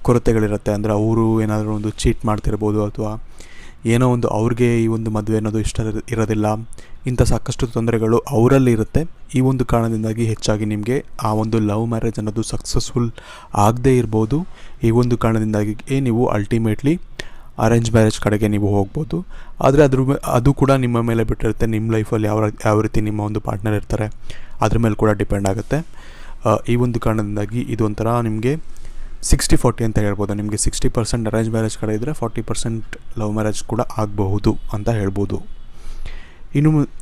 ಕೊರತೆಗಳಿರುತ್ತೆ, ಅಂದರೆ ಅವರು ಏನಾದರೂ ಒಂದು ಚೀಟ್ ಮಾಡ್ತಿರ್ಬೋದು ಅಥವಾ ಏನೋ ಒಂದು ಅವ್ರಿಗೆ ಈ ಒಂದು ಮದುವೆ ಅನ್ನೋದು ಇಷ್ಟ ಇರೋದಿಲ್ಲ, ಇಂಥ ಸಾಕಷ್ಟು ತೊಂದರೆಗಳು ಅವರಲ್ಲಿ ಇರುತ್ತೆ. ಈ ಒಂದು ಕಾರಣದಿಂದಾಗಿ ಹೆಚ್ಚಾಗಿ ನಿಮಗೆ ಆ ಒಂದು ಲವ್ ಮ್ಯಾರೇಜ್ ಅನ್ನೋದು ಸಕ್ಸಸ್ಫುಲ್ ಆಗದೇ ಇರ್ಬೋದು. ಈ ಒಂದು ಕಾರಣದಿಂದಾಗಿ ನೀವು ಅಲ್ಟಿಮೇಟ್ಲಿ ಅರೇಂಜ್ ಮ್ಯಾರೇಜ್ ಕಡೆಗೆ ನೀವು ಹೋಗ್ಬೋದು. ಆದರೆ ಅದು ಕೂಡ ನಿಮ್ಮ ಮೇಲೆ ಬಿಟ್ಟಿರುತ್ತೆ. ನಿಮ್ಮ ಲೈಫಲ್ಲಿ ಯಾವ ರೀತಿ ನಿಮ್ಮ ಒಂದು ಪಾರ್ಟ್ನರ್ ಇರ್ತಾರೆ ಅದ್ರ ಮೇಲೆ ಕೂಡ ಡಿಪೆಂಡ್ ಆಗುತ್ತೆ. ಈ ಒಂದು ಕಾರಣದಿಂದಾಗಿ ಇದು ಒಂಥರ ನಿಮಗೆ 60-40 ಅಂತ ಹೇಳ್ಬೋದು. ನಿಮಗೆ 60% ಅರೇಂಜ್ ಮ್ಯಾರೇಜ್ ಕಡೆ ಇದ್ದರೆ 40% ಲವ್ ಮ್ಯಾರೇಜ್ ಕೂಡ ಆಗಬಹುದು ಅಂತ ಹೇಳ್ಬೋದು.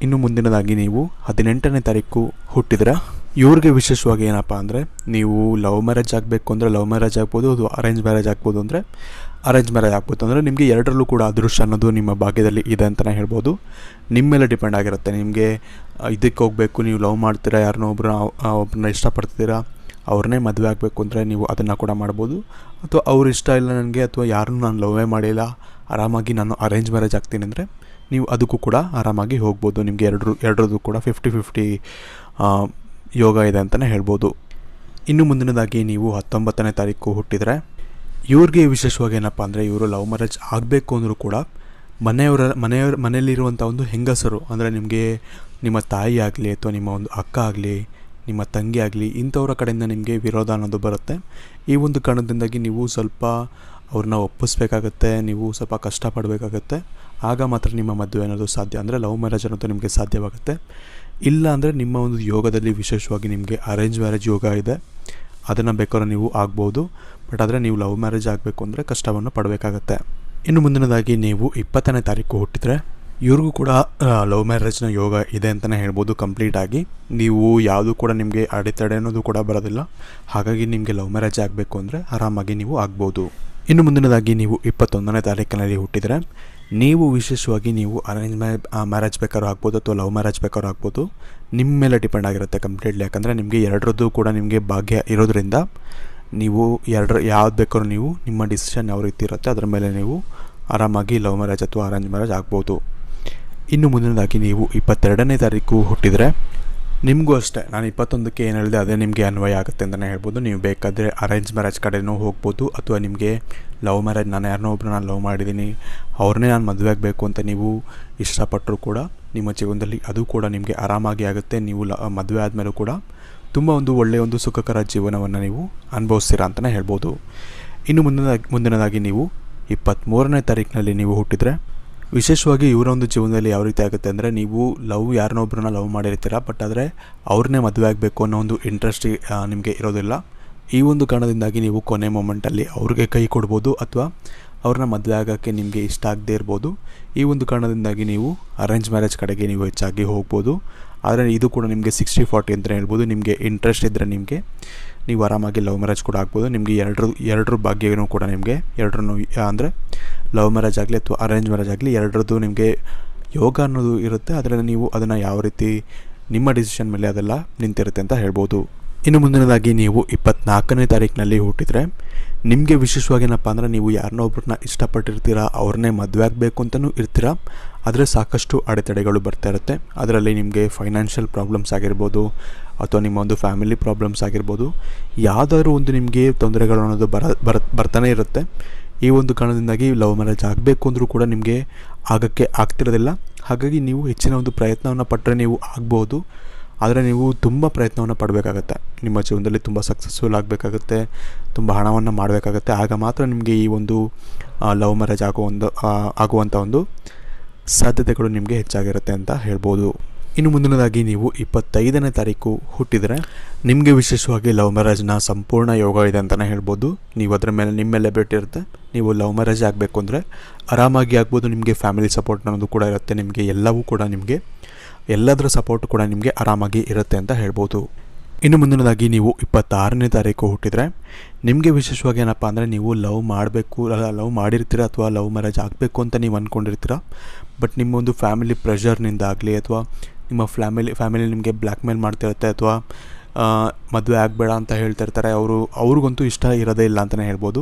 ಇನ್ನು ಮುಂದಿನದಾಗಿ ನೀವು 18ನೇ ತಾರೀಕು ಹುಟ್ಟಿದರೆ ಇವ್ರಿಗೆ ವಿಶೇಷವಾಗಿ ಏನಪ್ಪ ಅಂದರೆ ನೀವು ಲವ್ ಮ್ಯಾರೇಜ್ ಆಗಬೇಕು ಅಂದರೆ ಲವ್ ಮ್ಯಾರೇಜ್ ಆಗ್ಬೋದು, ಅದು ಅರೇಂಜ್ ಮ್ಯಾರೇಜ್ ಆಗ್ಬೋದು ಅಂದರೆ ಅರೇಂಜ್ ಮ್ಯಾರೇಜ್ ಆಗ್ಬೋದು. ಅಂದರೆ ನಿಮಗೆ ಎರಡರಲ್ಲೂ ಕೂಡ ಅದೃಷ್ಟ ಅನ್ನೋದು ನಿಮ್ಮ ಭಾಗ್ಯದಲ್ಲಿ ಇದೆ ಅಂತಲೇ ಹೇಳ್ಬೋದು. ನಿಮ್ಮ ಮೇಲೆ ಡಿಪೆಂಡ್ ಆಗಿರುತ್ತೆ. ನಿಮಗೆ ಇದಕ್ಕೆ ಹೋಗಬೇಕು, ನೀವು ಲವ್ ಮಾಡ್ತೀರಾ, ಯಾರನ್ನೋ ಒಬ್ಬರನ್ನ ಇಷ್ಟಪಡ್ತೀರಾ, ಅವ್ರನ್ನೇ ಮದುವೆ ಆಗಬೇಕು ಅಂದರೆ ನೀವು ಅದನ್ನು ಕೂಡ ಮಾಡ್ಬೋದು. ಅಥವಾ ಅವ್ರು ಇಷ್ಟ ಇಲ್ಲ ನನಗೆ, ಅಥವಾ ಯಾರನ್ನೂ ನಾನು ಲವ್ವೇ ಮಾಡಿಲ್ಲ, ಆರಾಮಾಗಿ ನಾನು ಅರೇಂಜ್ ಮ್ಯಾರೇಜ್ ಆಗ್ತೀನಿ ಅಂದರೆ ನೀವು ಅದಕ್ಕೂ ಕೂಡ ಆರಾಮಾಗಿ ಹೋಗ್ಬೋದು. ನಿಮಗೆ ಎರಡರದ್ದು ಕೂಡ 50-50 ಯೋಗ ಇದೆ ಅಂತಲೇ ಹೇಳ್ಬೋದು. ಇನ್ನು ಮುಂದಿನದಾಗಿ ನೀವು 19ನೇ ತಾರೀಕು ಹುಟ್ಟಿದರೆ ಇವ್ರಿಗೆ ವಿಶೇಷವಾಗಿ ಏನಪ್ಪ ಅಂದರೆ ಇವರು ಲವ್ ಮ್ಯಾರೇಜ್ ಆಗಬೇಕು ಅಂದರೂ ಕೂಡ ಮನೆಯಲ್ಲಿರುವಂಥ ಒಂದು ಹೆಂಗಸರು, ಅಂದರೆ ನಿಮಗೆ ನಿಮ್ಮ ತಾಯಿ ಆಗಲಿ ಅಥವಾ ನಿಮ್ಮ ಒಂದು ಅಕ್ಕ ಆಗಲಿ ನಿಮ್ಮ ತಂಗಿ ಆಗಲಿ ಇಂಥವ್ರ ಕಡೆಯಿಂದ ನಿಮಗೆ ವಿರೋಧ ಅನ್ನೋದು ಬರುತ್ತೆ. ಈ ಒಂದು ಕಾರಣದಿಂದಾಗಿ ನೀವು ಸ್ವಲ್ಪ ಅವ್ರನ್ನ ಒಪ್ಪಿಸ್ಬೇಕಾಗತ್ತೆ, ನೀವು ಸ್ವಲ್ಪ ಕಷ್ಟಪಡಬೇಕಾಗತ್ತೆ. ಆಗ ಮಾತ್ರ ನಿಮ್ಮ ಮದುವೆ ಅನ್ನೋದು ಸಾಧ್ಯ, ಅಂದರೆ ಲವ್ ಮ್ಯಾರೇಜ್ ಅನ್ನೋದು ನಿಮಗೆ ಸಾಧ್ಯವಾಗುತ್ತೆ. ಇಲ್ಲ ಅಂದರೆ ನಿಮ್ಮ ಒಂದು ಯೋಗದಲ್ಲಿ ವಿಶೇಷವಾಗಿ ನಿಮಗೆ ಅರೇಂಜ್ ಮ್ಯಾರೇಜ್ ಯೋಗ ಇದೆ, ಅದನ್ನು ಬೇಕಾದ್ರೆ ನೀವು ಆಗ್ಬೋದು. ಬಟ್ ಆದರೆ ನೀವು ಲವ್ ಮ್ಯಾರೇಜ್ ಆಗಬೇಕು ಅಂದರೆ ಕಷ್ಟವನ್ನು ಪಡಬೇಕಾಗತ್ತೆ. ಇನ್ನು ಮುಂದಿನದಾಗಿ ನೀವು 20ನೇ ತಾರೀಕು ಹುಟ್ಟಿದರೆ ಇವ್ರಿಗೂ ಕೂಡ ಲವ್ ಮ್ಯಾರೇಜ್ನ ಯೋಗ ಇದೆ ಅಂತಲೇ ಹೇಳ್ಬೋದು. ಕಂಪ್ಲೀಟಾಗಿ ನೀವು ಯಾವುದೂ ಕೂಡ ನಿಮಗೆ ಅಡೆತಡೆ ಅನ್ನೋದು ಕೂಡ ಬರೋದಿಲ್ಲ. ಹಾಗಾಗಿ ನಿಮಗೆ ಲವ್ ಮ್ಯಾರೇಜ್ ಆಗಬೇಕು ಅಂದರೆ ಆರಾಮಾಗಿ ನೀವು ಆಗ್ಬೋದು. ಇನ್ನು ಮುಂದಿನದಾಗಿ ನೀವು 21ನೇ ತಾರೀಕಿನಲ್ಲಿ ಹುಟ್ಟಿದರೆ ನೀವು ವಿಶೇಷವಾಗಿ ನೀವು ಅರೇಂಜ್ ಮ್ಯಾರೇಜ್ ಬೇಕಾದ್ರೂ ಆಗ್ಬೋದು ಅಥವಾ ಲವ್ ಮ್ಯಾರೇಜ್ ಬೇಕಾದ್ರೂ ಆಗ್ಬೋದು. ನಿಮ್ಮ ಮೇಲೆ ಡಿಪೆಂಡ್ ಆಗಿರುತ್ತೆ ಕಂಪ್ಲೀಟ್ಲಿ. ಯಾಕಂದರೆ ನಿಮಗೆ ಎರಡರದ್ದು ಕೂಡ ನಿಮಗೆ ಭಾಗ್ಯ ಇರೋದ್ರಿಂದ ನೀವು ಯಾವ್ದು ಬೇಕಾದ್ರೂ ನೀವು ನಿಮ್ಮ ಡಿಸಿಷನ್ ಯಾವ ರೀತಿ ಇರುತ್ತೆ ಅದರ ಮೇಲೆ ನೀವು ಆರಾಮಾಗಿ ಲವ್ ಮ್ಯಾರೇಜ್ ಅಥವಾ ಅರೇಂಜ್ ಮ್ಯಾರೇಜ್ ಆಗ್ಬೋದು. ಇನ್ನು ಮುಂದಿನದಾಗಿ ನೀವು 22ನೇ ತಾರೀಕು ಹುಟ್ಟಿದರೆ ನಿಮಗೂ ಅಷ್ಟೇ, ನಾನು 21ಕ್ಕೆ ಏನು ಹೇಳಿದೆ ಅದೇ ನಿಮಗೆ ಅನ್ವಯ ಆಗುತ್ತೆ ಅಂತಲೇ ಹೇಳ್ಬೋದು. ನೀವು ಬೇಕಾದರೆ ಅರೇಂಜ್ ಮ್ಯಾರೇಜ್ ಕಡೆನೂ ಹೋಗ್ಬೋದು, ಅಥವಾ ನಿಮಗೆ ಲವ್ ಮ್ಯಾರೇಜ್ ನಾನು ಯಾರನ್ನೋ ಒಬ್ಬರು ನಾನು ಲವ್ ಮಾಡಿದ್ದೀನಿ ಅವ್ರನ್ನೇ ನಾನು ಮದುವೆ ಆಗಬೇಕು ಅಂತ ನೀವು ಇಷ್ಟಪಟ್ಟರೂ ಕೂಡ ನಿಮ್ಮ ಜೀವನದಲ್ಲಿ ಅದು ಕೂಡ ನಿಮಗೆ ಆರಾಮಾಗಿ ಆಗುತ್ತೆ. ನೀವು ಮದುವೆ ಆದಮೇಲೂ ಕೂಡ ತುಂಬ ಒಂದು ಒಳ್ಳೆಯ ಒಂದು ಸುಖಕರ ಜೀವನವನ್ನು ನೀವು ಅನುಭವಿಸ್ತೀರಾ ಅಂತಲೇ ಹೇಳ್ಬೋದು. ಇನ್ನು ಮುಂದಿನದಾಗಿ ನೀವು 23ನೇ ತಾರೀಕಿನಲ್ಲಿ ನೀವು ಹುಟ್ಟಿದರೆ ವಿಶೇಷವಾಗಿ ಇವರ ಒಂದು ಜೀವನದಲ್ಲಿ ಯಾವ ರೀತಿ ಆಗುತ್ತೆ ಅಂದರೆ ನೀವು ಯಾರನ್ನೋ ಒಬ್ಬರನ್ನ ಲವ್ ಮಾಡಿರ್ತೀರ, ಬಟ್ ಆದರೆ ಅವ್ರನ್ನೇ ಮದುವೆ ಆಗಬೇಕು ಅನ್ನೋ ಒಂದು ಇಂಟ್ರೆಸ್ಟ್ ನಿಮಗೆ ಇರೋದಿಲ್ಲ. ಈ ಒಂದು ಕಾರಣದಿಂದಾಗಿ ನೀವು ಕೊನೆ ಮೊಮೆಂಟಲ್ಲಿ ಅವ್ರಿಗೆ ಕೈ ಕೊಡ್ಬೋದು ಅಥವಾ ಅವ್ರನ್ನ ಮದುವೆ ಆಗೋಕ್ಕೆ ನಿಮಗೆ ಇಷ್ಟ ಆಗದೇ ಇರ್ಬೋದು. ಈ ಒಂದು ಕಾರಣದಿಂದಾಗಿ ನೀವು ಅರೇಂಜ್ ಮ್ಯಾರೇಜ್ ಕಡೆಗೆ ನೀವು ಹೆಚ್ಚಾಗಿ ಹೋಗ್ಬೋದು. ಆದರೆ ಇದು ಕೂಡ ನಿಮಗೆ 60-40 ಅಂತಲೇ ಹೇಳ್ಬೋದು. ನಿಮಗೆ ಇಂಟ್ರೆಸ್ಟ್ ಇದ್ದರೆ ನೀವು ಆರಾಮಾಗಿ ಲವ್ ಮ್ಯಾರೇಜ್ ಕೂಡ ಆಗ್ಬೋದು. ನಿಮಗೆ ಎರಡರ ಭಾಗ್ಯನೂ ಕೂಡ ನಿಮಗೆ ಎರಡರೂ ಅಂದರೆ ಲವ್ ಮ್ಯಾರೇಜ್ ಆಗಲಿ ಅಥವಾ ಅರೇಂಜ್ ಮ್ಯಾರೇಜ್ ಆಗಲಿ ಎರಡರದ್ದು ನಿಮಗೆ ಯೋಗ ಅನ್ನೋದು ಇರುತ್ತೆ. ಅದರಲ್ಲಿ ನೀವು ಅದನ್ನು ಯಾವ ರೀತಿ ನಿಮ್ಮ ಡಿಸಿಷನ್ ಮೇಲೆ ಅದೆಲ್ಲ ನಿಂತಿರುತ್ತೆ ಅಂತ ಹೇಳ್ಬೋದು. ಇನ್ನು ಮುಂದಿನದಾಗಿ ನೀವು 24ನೇ ತಾರೀಕಿನಲ್ಲಿ ಹುಟ್ಟಿದರೆ ನಿಮಗೆ ವಿಶೇಷವಾಗಿ ಏನಪ್ಪ ಅಂದರೆ ನೀವು ಯಾರನ್ನೋ ಒಬ್ಬರನ್ನ ಇಷ್ಟಪಟ್ಟಿರ್ತೀರ, ಅವ್ರನ್ನೇ ಮದುವೆ ಆಗಬೇಕು ಅಂತಲೂ ಇರ್ತೀರ. ಆದರೆ ಸಾಕಷ್ಟು ಅಡೆತಡೆಗಳು ಬರ್ತಾ ಇರುತ್ತೆ. ಅದರಲ್ಲಿ ನಿಮಗೆ ಫೈನಾನ್ಷಿಯಲ್ ಪ್ರಾಬ್ಲಮ್ಸ್ ಆಗಿರ್ಬೋದು ಅಥವಾ ನಿಮ್ಮ ಒಂದು ಫ್ಯಾಮಿಲಿ ಪ್ರಾಬ್ಲಮ್ಸ್ ಆಗಿರ್ಬೋದು, ಯಾವುದಾದ್ರೂ ಒಂದು ನಿಮಗೆ ತೊಂದರೆಗಳು ಅನ್ನೋದು ಬರ್ತಾನೆ ಇರುತ್ತೆ. ಈ ಒಂದು ಕಾರಣದಿಂದಾಗಿ ಲವ್ ಮ್ಯಾರೇಜ್ ಆಗಬೇಕು ಅಂದರೂ ಕೂಡ ನಿಮಗೆ ಆಗೋಕ್ಕೆ ಆಗ್ತಿರೋದಿಲ್ಲ. ಹಾಗಾಗಿ ನೀವು ಹೆಚ್ಚಿನ ಒಂದು ಪ್ರಯತ್ನವನ್ನು ಪಟ್ಟರೆ ನೀವು ಆಗ್ಬೋದು. ಆದರೆ ನೀವು ತುಂಬ ಪ್ರಯತ್ನವನ್ನು ಪಡಬೇಕಾಗತ್ತೆ. ನಿಮ್ಮ ಜೀವನದಲ್ಲಿ ತುಂಬ ಸಕ್ಸಸ್ಫುಲ್ ಆಗಬೇಕಾಗುತ್ತೆ, ತುಂಬ ಹಣವನ್ನು ಮಾಡಬೇಕಾಗತ್ತೆ. ಆಗ ಮಾತ್ರ ನಿಮಗೆ ಈ ಒಂದು ಲವ್ ಮ್ಯಾರೇಜ್ ಆಗುವಂಥ ಒಂದು ಸಾಧ್ಯತೆಗಳು ನಿಮಗೆ ಹೆಚ್ಚಾಗಿರುತ್ತೆ ಅಂತ ಹೇಳ್ಬೋದು. ಇನ್ನು ಮುಂದಿನದಾಗಿ ನೀವು 25ನೇ ತಾರೀಕು ಹುಟ್ಟಿದರೆ ನಿಮಗೆ ವಿಶೇಷವಾಗಿ ಲವ್ ಮ್ಯಾರೇಜ್ನ ಸಂಪೂರ್ಣ ಯೋಗ ಇದೆ ಅಂತಲೇ ಹೇಳ್ಬೋದು. ನೀವು ಅದರ ಮೇಲೆ ನಿಮ್ಮ ಮೇಲೆ ಬಿಟ್ಟಿರುತ್ತೆ. ನೀವು ಲವ್ ಮ್ಯಾರೇಜ್ ಆಗಬೇಕು ಅಂದರೆ ಆರಾಮಾಗಿ ಆಗ್ಬೋದು. ನಿಮಗೆ ಫ್ಯಾಮಿಲಿ ಸಪೋರ್ಟ್ ಅನ್ನೋದು ಕೂಡ ಇರುತ್ತೆ. ನಿಮಗೆ ಎಲ್ಲವೂ ಕೂಡ ಎಲ್ಲದರ ಸಪೋರ್ಟ್ ಕೂಡ ನಿಮಗೆ ಆರಾಮಾಗಿ ಇರುತ್ತೆ ಅಂತ ಹೇಳ್ಬೋದು. ಇನ್ನು ಮುಂದಿನದಾಗಿ ನೀವು 26ನೇ ತಾರೀಕು ಹುಟ್ಟಿದರೆ ನಿಮಗೆ ವಿಶೇಷವಾಗಿ ಏನಪ್ಪ ಅಂದರೆ ನೀವು ಲವ್ ಮಾಡಿರ್ತೀರ ಅಥವಾ ಲವ್ ಮ್ಯಾರೇಜ್ ಆಗಬೇಕು ಅಂತ ನೀವು ಅಂದ್ಕೊಂಡಿರ್ತೀರ. ಬಟ್ ನಿಮ್ಮ ಒಂದು ಫ್ಯಾಮಿಲಿ ಪ್ರೆಷರ್ನಿಂದ ಆಗಲಿ ಅಥವಾ ನಿಮ್ಮ ಫ್ಯಾಮಿಲಿ ನಿಮಗೆ ಬ್ಲ್ಯಾಕ್ ಮೇಲ್ ಮಾಡ್ತಿರುತ್ತೆ ಅಥವಾ ಮದುವೆ ಆಗಬೇಡ ಅಂತ ಹೇಳ್ತಿರ್ತಾರೆ. ಅವ್ರಿಗಂತೂ ಇಷ್ಟ ಇರೋದೇ ಇಲ್ಲ ಅಂತಲೇ ಹೇಳ್ಬೋದು.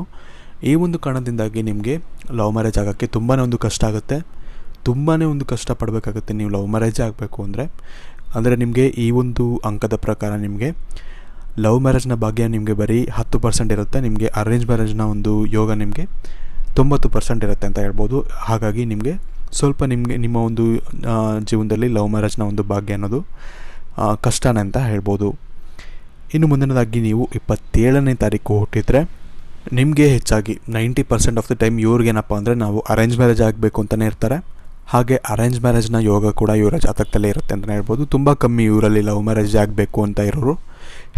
ಈ ಒಂದು ಕಾರಣದಿಂದಾಗಿ ನಿಮಗೆ ಲವ್ ಮ್ಯಾರೇಜ್ ಆಗೋಕ್ಕೆ ತುಂಬಾ ಒಂದು ಕಷ್ಟ ಆಗುತ್ತೆ. ತುಂಬಾ ಒಂದು ಕಷ್ಟಪಡಬೇಕಾಗುತ್ತೆ ನೀವು ಲವ್ ಮ್ಯಾರೇಜ್ ಆಗಬೇಕು ಅಂದರೆ ನಿಮಗೆ ಈ ಒಂದು ಅಂಕದ ಪ್ರಕಾರ ನಿಮಗೆ ಲವ್ ಮ್ಯಾರೇಜ್ನ ಭಾಗ್ಯ ನಿಮಗೆ ಬರೀ 10% ಇರುತ್ತೆ. ನಿಮಗೆ ಅರೇಂಜ್ ಮ್ಯಾರೇಜ್ನ ಒಂದು ಯೋಗ ನಿಮಗೆ 90% ಇರುತ್ತೆ ಅಂತ ಹೇಳ್ಬೋದು. ಹಾಗಾಗಿ ನಿಮಗೆ ಸ್ವಲ್ಪ ನಿಮ್ಮ ಒಂದು ಜೀವನದಲ್ಲಿ ಲವ್ ಮ್ಯಾರೇಜ್ನ ಒಂದು ಭಾಗ್ಯ ಅನ್ನೋದು ಕಷ್ಟನೇ ಅಂತ ಹೇಳ್ಬೋದು. ಇನ್ನು ಮುಂದಿನದಾಗಿ ನೀವು 27ನೇ ತಾರೀಕು ಹುಟ್ಟಿದರೆ ನಿಮಗೆ ಹೆಚ್ಚಾಗಿ 90% ಆಫ್ ದ ಟೈಮ್ ಇವ್ರಿಗೇನಪ್ಪ ಅಂದರೆ ನಾವು ಅರೇಂಜ್ ಮ್ಯಾರೇಜ್ ಆಗಬೇಕು ಅಂತಲೇ ಇರ್ತಾರೆ. ಹಾಗೆ ಅರೇಂಜ್ ಮ್ಯಾರೇಜ್ನ ಯೋಗ ಕೂಡ ಇವರ ಜಾತಕದಲ್ಲೇ ಇರುತ್ತೆ ಅಂತಲೇ ಹೇಳ್ಬೋದು. ತುಂಬ ಕಮ್ಮಿ ಇವರಲ್ಲಿ ಲವ್ ಮ್ಯಾರೇಜ್ ಆಗಬೇಕು ಅಂತ ಇರೋರು,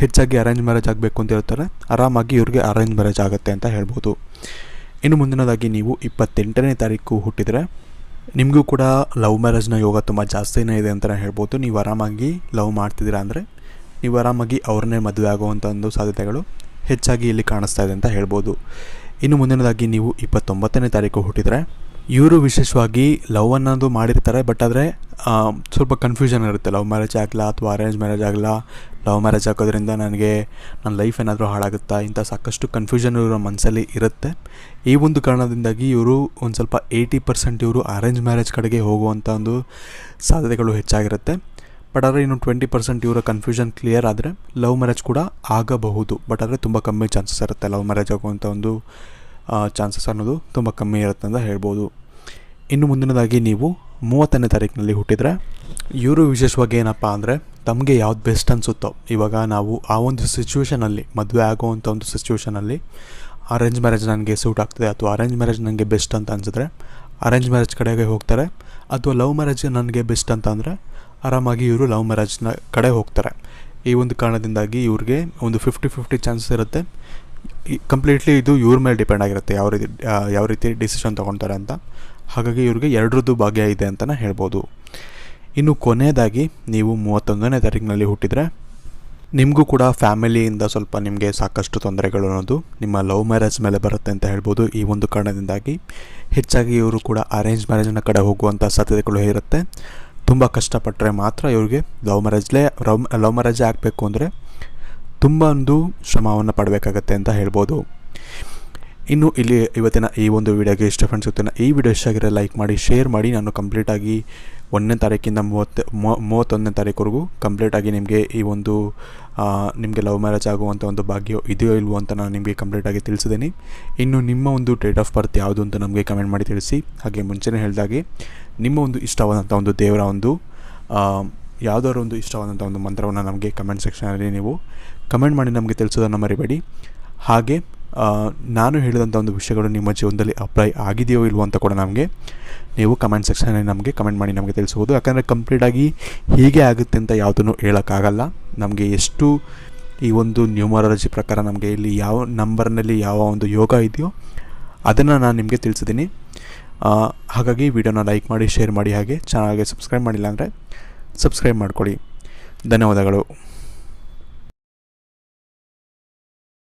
ಹೆಚ್ಚಾಗಿ ಅರೇಂಜ್ ಮ್ಯಾರೇಜ್ ಆಗಬೇಕು ಅಂತ ಇರ್ತಾರೆ. ಆರಾಮಾಗಿ ಇವ್ರಿಗೆ ಅರೇಂಜ್ ಮ್ಯಾರೇಜ್ ಆಗುತ್ತೆ ಅಂತ ಹೇಳ್ಬೋದು. ಇನ್ನು ಮುಂದಿನದಾಗಿ ನೀವು 28ನೇ ತಾರೀಕು ಹುಟ್ಟಿದರೆ ನಿಮಗೂ ಕೂಡ ಲವ್ ಮ್ಯಾರೇಜ್ನ ಯೋಗ ತುಂಬ ಜಾಸ್ತಿನೇ ಇದೆ ಅಂತಲೇ ಹೇಳ್ಬೋದು. ನೀವು ಆರಾಮಾಗಿ ಲವ್ ಮಾಡ್ತಿದ್ದೀರಾ ಅಂದರೆ ನೀವು ಆರಾಮಾಗಿ ಅವ್ರನ್ನೇ ಮದುವೆ ಆಗುವಂಥ ಒಂದು ಸಾಧ್ಯತೆಗಳು ಹೆಚ್ಚಾಗಿ ಇಲ್ಲಿ ಕಾಣಿಸ್ತಾ ಇದೆ ಅಂತ ಹೇಳ್ಬೋದು. ಇನ್ನು ಮುಂದಿನದಾಗಿ ನೀವು 29ನೇ ತಾರೀಕು ಹುಟ್ಟಿದರೆ ಇವರು ವಿಶೇಷವಾಗಿ ಲವ್ ಅನ್ನೋದು ಮಾಡಿರ್ತಾರೆ. ಬಟ್ ಆದರೆ ಸ್ವಲ್ಪ ಕನ್ಫ್ಯೂಷನ್ ಇರುತ್ತೆ. ಲವ್ ಮ್ಯಾರೇಜ್ ಆಗಲ್ಲ ಅಥವಾ ಅರೇಂಜ್ ಮ್ಯಾರೇಜ್ ಆಗಲ್ಲ, ಲವ್ ಮ್ಯಾರೇಜ್ ಆಗೋದ್ರಿಂದ ನನ್ನ ಲೈಫ್ ಏನಾದರೂ ಹಾಳಾಗುತ್ತಾ, ಇಂಥ ಸಾಕಷ್ಟು ಕನ್ಫ್ಯೂಷನ್ ಇವರ ಮನಸ್ಸಲ್ಲಿ ಇರುತ್ತೆ. ಈ ಒಂದು ಕಾರಣದಿಂದಾಗಿ ಇವರು ಒಂದು ಸ್ವಲ್ಪ 80% ಇವರು ಅರೇಂಜ್ ಮ್ಯಾರೇಜ್ ಕಡೆಗೆ ಹೋಗುವಂಥ ಒಂದು ಸಾಧ್ಯತೆಗಳು ಹೆಚ್ಚಾಗಿರುತ್ತೆ. ಬಟ್ ಆದರೆ ಇನ್ನು 20% ಇವರ ಕನ್ಫ್ಯೂಷನ್ ಕ್ಲಿಯರ್ ಆದರೆ ಲವ್ ಮ್ಯಾರೇಜ್ ಕೂಡ ಆಗಬಹುದು. ಬಟ್ ಆದರೆ ತುಂಬ ಕಮ್ಮಿ ಚಾನ್ಸಸ್ ಇರುತ್ತೆ. ಲವ್ ಮ್ಯಾರೇಜ್ ಆಗುವಂಥ ಒಂದು ಚಾನ್ಸಸ್ ಅನ್ನೋದು ತುಂಬ ಕಮ್ಮಿ ಇರುತ್ತೆ ಅಂತ ಹೇಳ್ಬೋದು. ಇನ್ನು ಮುಂದಿನದಾಗಿ ನೀವು 30ನೇ ತಾರೀಕಿನಲ್ಲಿ ಹುಟ್ಟಿದರೆ ಇವರು ವಿಶೇಷವಾಗಿ ಏನಪ್ಪ ಅಂದರೆ ತಮಗೆ ಯಾವ್ದು ಬೆಸ್ಟ್ ಅನಿಸುತ್ತೋ, ಇವಾಗ ನಾವು ಆ ಒಂದು ಸಿಚುವೇಷನಲ್ಲಿ ಮದುವೆ ಆಗುವಂಥ ಒಂದು ಸಿಚುವೇಷನಲ್ಲಿ ಅರೇಂಜ್ ಮ್ಯಾರೇಜ್ ನನಗೆ ಸೂಟ್ ಆಗ್ತದೆ ಅಥವಾ ಅರೇಂಜ್ ಮ್ಯಾರೇಜ್ ನನಗೆ ಬೆಸ್ಟ್ ಅಂತ ಅನಿಸಿದ್ರೆ ಅರೇಂಜ್ ಮ್ಯಾರೇಜ್ ಕಡೆಗೆ ಹೋಗ್ತಾರೆ. ಅಥವಾ ಲವ್ ಮ್ಯಾರೇಜ್ ನನಗೆ ಬೆಸ್ಟ್ ಅಂತ ಅಂದರೆ ಆರಾಮಾಗಿ ಇವರು ಲವ್ ಮ್ಯಾರೇಜ್ನ ಕಡೆ ಹೋಗ್ತಾರೆ. ಈ ಒಂದು ಕಾರಣದಿಂದಾಗಿ ಇವ್ರಿಗೆ ಒಂದು 50-50 ಚಾನ್ಸಸ್ ಇರುತ್ತೆ. ಕಂಪ್ಲೀಟ್ಲಿ ಇದು ಇವ್ರ ಮೇಲೆ ಡಿಪೆಂಡ್ ಆಗಿರುತ್ತೆ ಯಾವ ರೀತಿ ಡಿಸಿಷನ್ ತೊಗೊಳ್ತಾರೆ ಅಂತ. ಹಾಗಾಗಿ ಇವ್ರಿಗೆ ಎರಡರದ್ದು ಭಾಗ್ಯ ಇದೆ ಅಂತಲೇ ಹೇಳ್ಬೋದು. ಇನ್ನು ಕೊನೆಯದಾಗಿ ನೀವು 31ನೇ ತಾರೀಕಿನಲ್ಲಿ ಹುಟ್ಟಿದರೆ ನಿಮಗೂ ಕೂಡ ಫ್ಯಾಮಿಲಿಯಿಂದ ಸ್ವಲ್ಪ ನಿಮಗೆ ಸಾಕಷ್ಟು ತೊಂದರೆಗಳು ಅನ್ನೋದು ನಿಮ್ಮ ಲವ್ ಮ್ಯಾರೇಜ್ ಮೇಲೆ ಬರುತ್ತೆ ಅಂತ ಹೇಳ್ಬೋದು. ಈ ಒಂದು ಕಾರಣದಿಂದಾಗಿ ಹೆಚ್ಚಾಗಿ ಇವರು ಕೂಡ ಅರೇಂಜ್ ಮ್ಯಾರೇಜ್ನ ಕಡೆ ಹೋಗುವಂಥ ಸಾಧ್ಯತೆಗಳು ಇರುತ್ತೆ. ತುಂಬ ಕಷ್ಟಪಟ್ಟರೆ ಮಾತ್ರ ಇವ್ರಿಗೆ ಲವ್ ಮ್ಯಾರೇಜೇ ಆಗಬೇಕು ಅಂದರೆ ತುಂಬ ಒಂದು ಶ್ರಮವನ್ನು ಪಡಬೇಕಾಗತ್ತೆ ಅಂತ ಹೇಳ್ಬೋದು. ಇನ್ನು ಇಲ್ಲಿ ಇವತ್ತಿನ ಈ ಒಂದು ವಿಡಿಯೋಗೆ ಇಷ್ಟ ಫ್ರೆಂಡ್ಸ್. ಇವತ್ತಿನ ಈ ವಿಡಿಯೋ ಇಷ್ಟ ಆಗಿರೋ ಲೈಕ್ ಮಾಡಿ, ಶೇರ್ ಮಾಡಿ. ನಾನು ಕಂಪ್ಲೀಟಾಗಿ 1ನೇ ತಾರೀಕಿಂದ 31ನೇ ತಾರೀಕುವರೆಗೂ ಕಂಪ್ಲೀಟಾಗಿ ನಿಮಗೆ ಈ ಒಂದು ನಿಮಗೆ ಲವ್ ಮ್ಯಾರೇಜ್ ಆಗುವಂಥ ಒಂದು ಭಾಗ್ಯ ಇದೆಯೋ ಇಲ್ವೋ ಅಂತ ನಾನು ನಿಮಗೆ ಕಂಪ್ಲೀಟಾಗಿ ತಿಳಿಸಿದ್ದೀನಿ. ಇನ್ನು ನಿಮ್ಮ ಒಂದು ಡೇಟ್ ಆಫ್ ಬರ್ತ್ ಯಾವುದು ಅಂತ ನಮಗೆ ಕಮೆಂಟ್ ಮಾಡಿ ತಿಳಿಸಿ. ಹಾಗೆ ಮುಂಚೆನೇ ಹೇಳಿದಾಗೆ ನಿಮ್ಮ ಒಂದು ಇಷ್ಟವಾದಂಥ ಒಂದು ದೇವರ ಒಂದು ಯಾವುದಾದ್ರು ಒಂದು ಇಷ್ಟವಾದಂಥ ಒಂದು ಮಂತ್ರವನ್ನು ನಮಗೆ ಕಮೆಂಟ್ ಸೆಕ್ಷನಲ್ಲಿ ನೀವು ಕಮೆಂಟ್ ಮಾಡಿ ನಮಗೆ ತಿಳಿಸೋದನ್ನು ಮರಿಬೇಡಿ. ಹಾಗೆ ನಾನು ಹೇಳಿದಂಥ ಒಂದು ವಿಷಯಗಳು ನಿಮ್ಮ ಜೀವನದಲ್ಲಿ ಅಪ್ಲೈ ಆಗಿದೆಯೋ ಇಲ್ವೋ ಅಂತ ಕೂಡ ನೀವು ಕಮೆಂಟ್ ಸೆಕ್ಷನಲ್ಲಿ ನಮಗೆ ಕಮೆಂಟ್ ಮಾಡಿ ನಮಗೆ ತಿಳಿಸ್ಬೋದು. ಯಾಕಂದರೆ ಕಂಪ್ಲೀಟಾಗಿ ಹೀಗೆ ಆಗುತ್ತೆ ಅಂತ ಯಾವುದನ್ನು ಹೇಳೋಕ್ಕಾಗಲ್ಲ. ನಮಗೆ ಎಷ್ಟು ಈ ಒಂದು ನ್ಯೂಮರಾಲಜಿ ಪ್ರಕಾರ ನಮಗೆ ಇಲ್ಲಿ ಯಾವ ನಂಬರ್ನಲ್ಲಿ ಯಾವ ಒಂದು ಯೋಗ ಇದೆಯೋ ಅದನ್ನು ನಾನು ನಿಮಗೆ ತಿಳಿಸಿದ್ದೀನಿ. ಹಾಗಾಗಿ ವಿಡಿಯೋನ ಲೈಕ್ ಮಾಡಿ, ಶೇರ್ ಮಾಡಿ, ಹಾಗೆ ಚಾನಲ್ಗೆ ಸಬ್ಸ್ಕ್ರೈಬ್ ಮಾಡಿಲ್ಲ ಅಂದರೆ ಸಬ್ಸ್ಕ್ರೈಬ್ ಮಾಡ್ಕೊಳ್ಳಿ. ಧನ್ಯವಾದಗಳು.